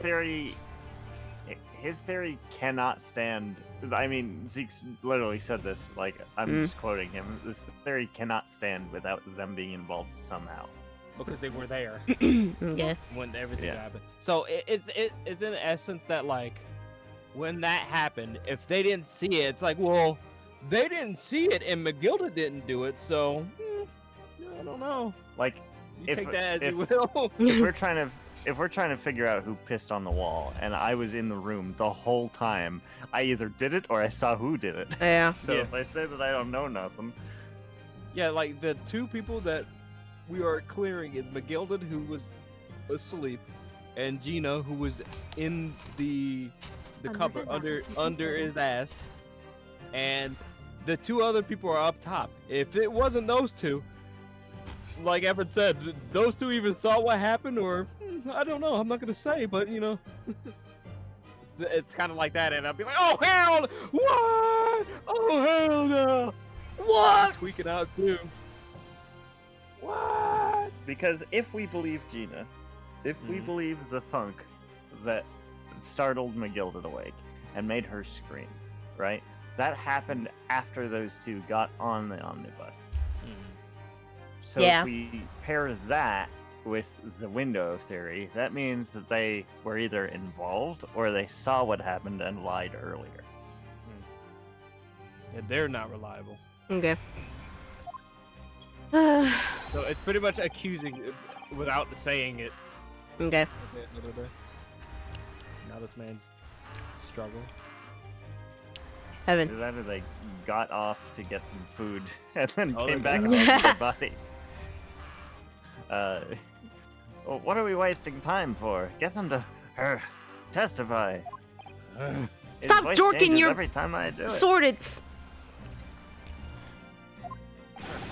His theory cannot stand. I mean, Zeke literally said this. Like, I'm just quoting him. This theory cannot stand without them being involved somehow. Because they were there Yes. when everything Yeah. happened. So it's in essence that, like, when that happened, if they didn't see it, it's like, well, they didn't see it and McGilda didn't do it, so I don't know. Like, You If- take that as you if- will. if we're trying if we're trying to figure out who pissed on the wall, and I was in the room the whole time, I either did it or I saw who did it. Yeah. So Yeah. if I say that I don't know nothing, Yeah, like the two people that we are clearing is McGilded, who was asleep, and Gina, who was in the Under cupboard his ass. under his ass, and the two other people are up top. If it wasn't those two, like Evan said, those two even saw what happened, or I don't know. I'm not gonna say, but you know, it's kind of like that, and I'll be like, oh hell, what? Oh hell no! What? Tweaking out too. What? because if we believe Gina, if we believe the thunk that startled McGilded awake and made her scream, right? That happened after those two got on the omnibus. So Yeah. if we pair that with the window theory, that means that they were either involved or they saw what happened and lied earlier. Yeah, they're not reliable. Okay. So it's pretty much accusing without saying it. Okay. Now this man's struggling. Evan. Either that or they got off to get some food and then Oh, came they back got and off. their body. Well, what are we wasting time for? Get them to testify. His Stop voice jorking changes your every time I do it. Swords.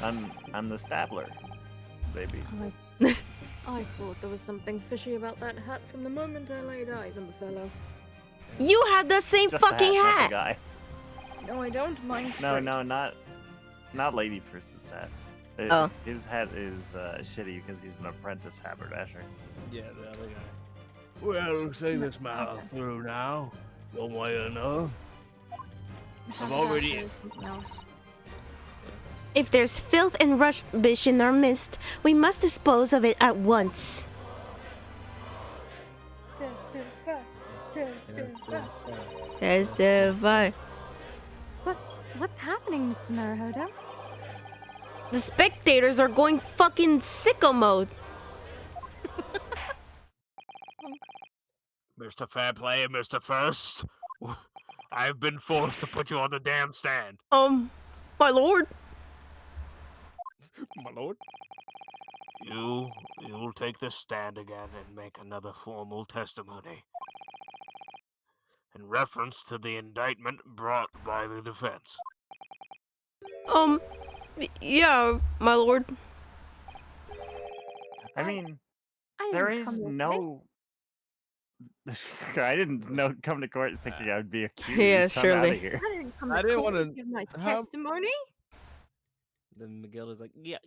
I'm the stabler, baby. I thought there was something fishy about that hat from the moment I laid eyes on the fellow. You have the same Just the fucking not the hat. guy. No, I don't mind. No, not Lady First's hat. Oh. His hat is shitty because he's an apprentice haberdasher. Yeah, the other guy. Well, say this matter through now, one way or another. I've already. If there's filth and rubbish in our midst, we must dispose of it at once. Testify. What's happening, Mr. Naruhodo? The spectators are going fucking sicko mode. Mr. Fair Play and Mr. First, I've been forced to put you on the damn stand. My lord. My lord. You'll take the stand again and make another formal testimony. In reference to the indictment brought by the defense. Yeah, my lord. I mean, I there didn't is come with no. I didn't come to court thinking I would be accused. Yeah, I'm surely. outta here. I didn't come I to didn't court wanna- to give my how- testimony. Then Miguel is like, yuck.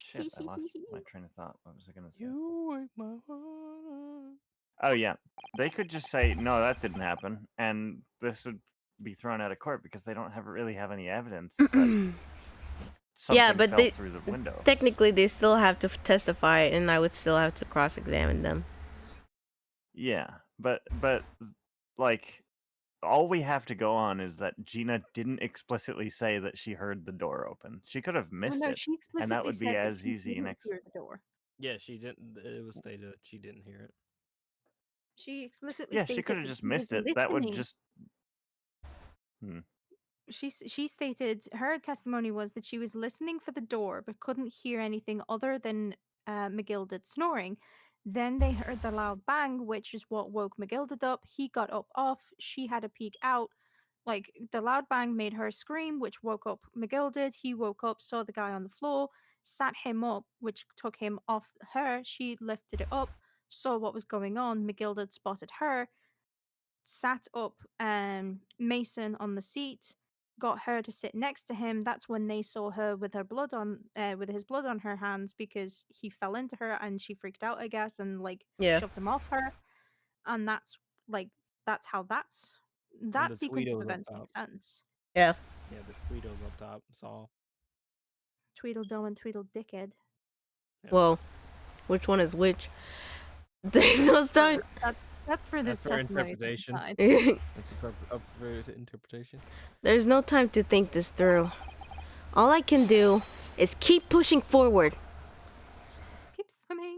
Shit, I lost my train of thought. What was I gonna say? You wake my heart. Oh yeah, they could just say no, that didn't happen, and this would be thrown out of court because they don't really have any evidence that something Yeah, but fell they through the window. technically they still have to testify, and I would still have to cross-examine them. Yeah, but like all we have to go on is that Gina didn't explicitly say that she heard the door open. She could have missed no, it, she explicitly and that would be said as she easy didn't next. hear the door. Yeah, she didn't. It was stated that she didn't hear it. She explicitly Yeah, stated she could have that just she was missed it. That would listening. just. She stated her testimony was that she was listening for the door but couldn't hear anything other than McGilded snoring. Then they heard the loud bang, which is what woke McGilded up. He got up off. She had a peek out. Like the loud bang made her scream, which woke up McGilded. He woke up, saw the guy on the floor, sat him up, which took him off her. She lifted it up, saw what was going on. McGilded spotted her, sat up Mason on the seat, got her to sit next to him. That's when they saw her with her blood on, with his blood on her hands because he fell into her and she freaked out, I guess, and like Yeah. shoved him off her. And that's how that the sequence of Tweedles up events top. makes sense. Yeah. Yeah, the Tweedles up top. Saw. Tweedledum and Tweedle Dickhead. Yeah. Whoa. Which one is which? There's no time. That's for this for testimony. interpretation. side. That's up for interpretation. There's no time to think this through. All I can do is keep pushing forward. Just keep swimming.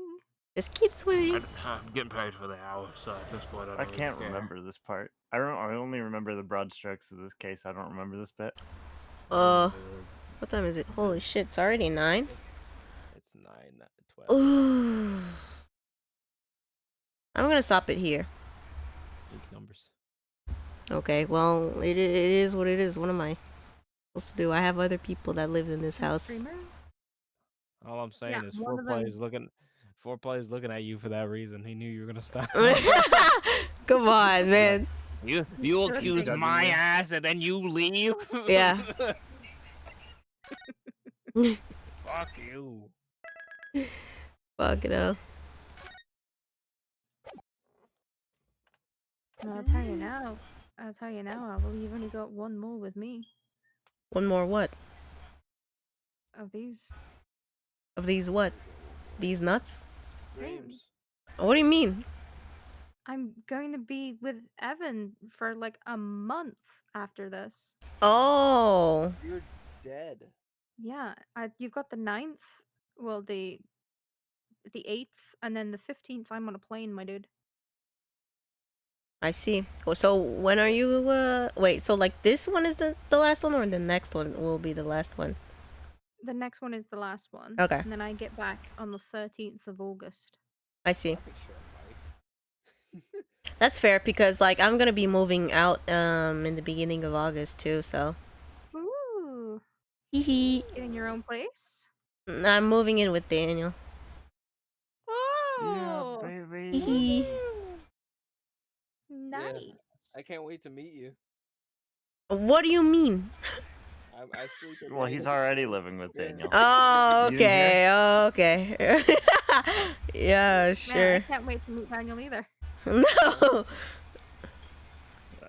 Just keep swimming. I'm getting paid for the hour, so at this point I don't I really can't care. remember this part. I only remember the broad strokes of this case. I don't remember this bit. What time is it? Holy shit, it's already 9. It's 9, not 12. Ooh. I'm gonna stop it here. Big numbers. Okay, well, it is what it is. What am I supposed to do? I have other people that live in this house. Screamer? All I'm saying Yeah, is one of four players looking at you for that reason. He knew you were gonna stop. Come on, man. You Sure accuse thing. my ass and then you leave. Yeah. Fuck you. Fuck it up. No, I'll tell you now. Well, you've only got one more with me One more what? of these Of these what? These nuts? streams. What do you mean? I'm going to be with Evan for like a month after this. Oh. You're dead. Yeah, you've got the 9th, well, the 8th, and then the 15th. I'm on a plane, my dude. I see. Oh, so when are you wait, so like this one is the last one or the next one will be the last one? The next one is the last one. Okay. And then I get back on the 13th of August. I see. I could share a mic. That's fair because like I'm gonna be moving out in the beginning of August too, so Ooh, hee hee. getting your own place? I'm moving in with Daniel. Oh, baby. Hee hee. nice. I can't wait to meet you. What do you mean? I sleep in Well, my he's living already room. living with Yeah. Daniel. Oh, You didn't okay. Yeah, Man, I sure. can't wait to meet Daniel either. No.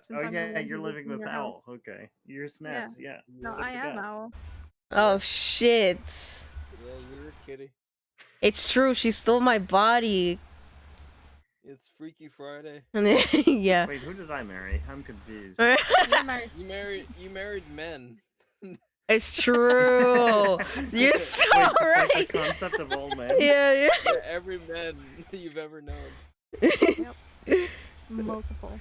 Since Oh I'm the yeah, one you're who lives living in with your Owl. house. Okay, you're SNES. Yeah. No, I am Owl. Oh shit. Yeah, you're a kitty. It's true. She stole my body. It's Freaky Friday. Yeah. Wait, who did I marry? I'm confused. You're married. You married men. It's true. You're so Wait, just like right. the concept of old men. Yeah, Yeah, every man you've ever known. yeah. Multiple.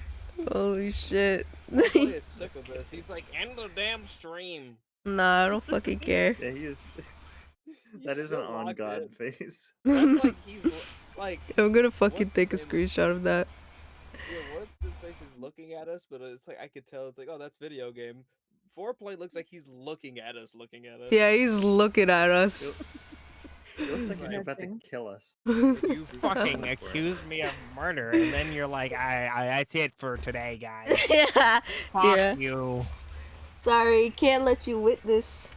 Holy shit. Boy is sick of this. He's like, end the damn stream. Nah, I don't fucking care. Yeah, he is. He's That is so an on locked God in. face. That's like he's like. I'm gonna fucking What's take a his name? screenshot of that. Yeah, what's his face is looking at us, but it's like I could tell. It's like, oh, that's video game. Foreplay looks like he's looking at us. Yeah, he's looking at us. He looks like he's Right. about to kill us. You fucking accused me of murder, and then you're like, that's it for today, guys. Yeah. Fuck Yeah. you. Sorry, can't let you witness.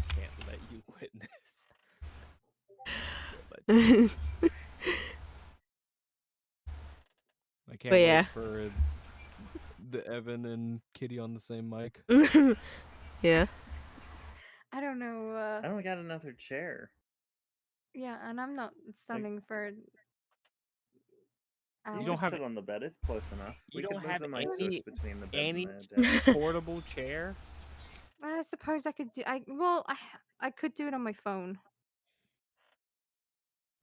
Can't let you witness. I can't But yeah. wait for the Evan and Kitty on the same mic. Yeah. I don't know. I don't got another chair. Yeah, and I'm not standing for. You hours. don't have sit on the bed. It's close enough. You We don't could move have the mic so any- it's between the bed any and the desk. portable chair. I suppose I could do. I could do it on my phone.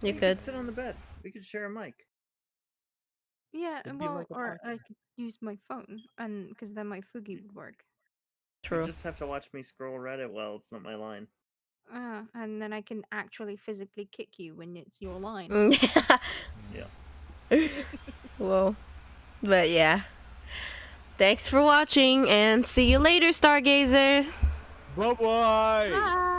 You could could. sit on the bed. We could share a mic. Yeah, It'd be well, like a or podcast. I could use my phone, and because then my Fugi would work. You True. just have to watch me scroll Reddit while it's not my line. And then I can actually physically kick you when it's your line. Yeah. Whoa. But yeah. Thanks for watching and see you later, Stargazer. Bye bye. Bye.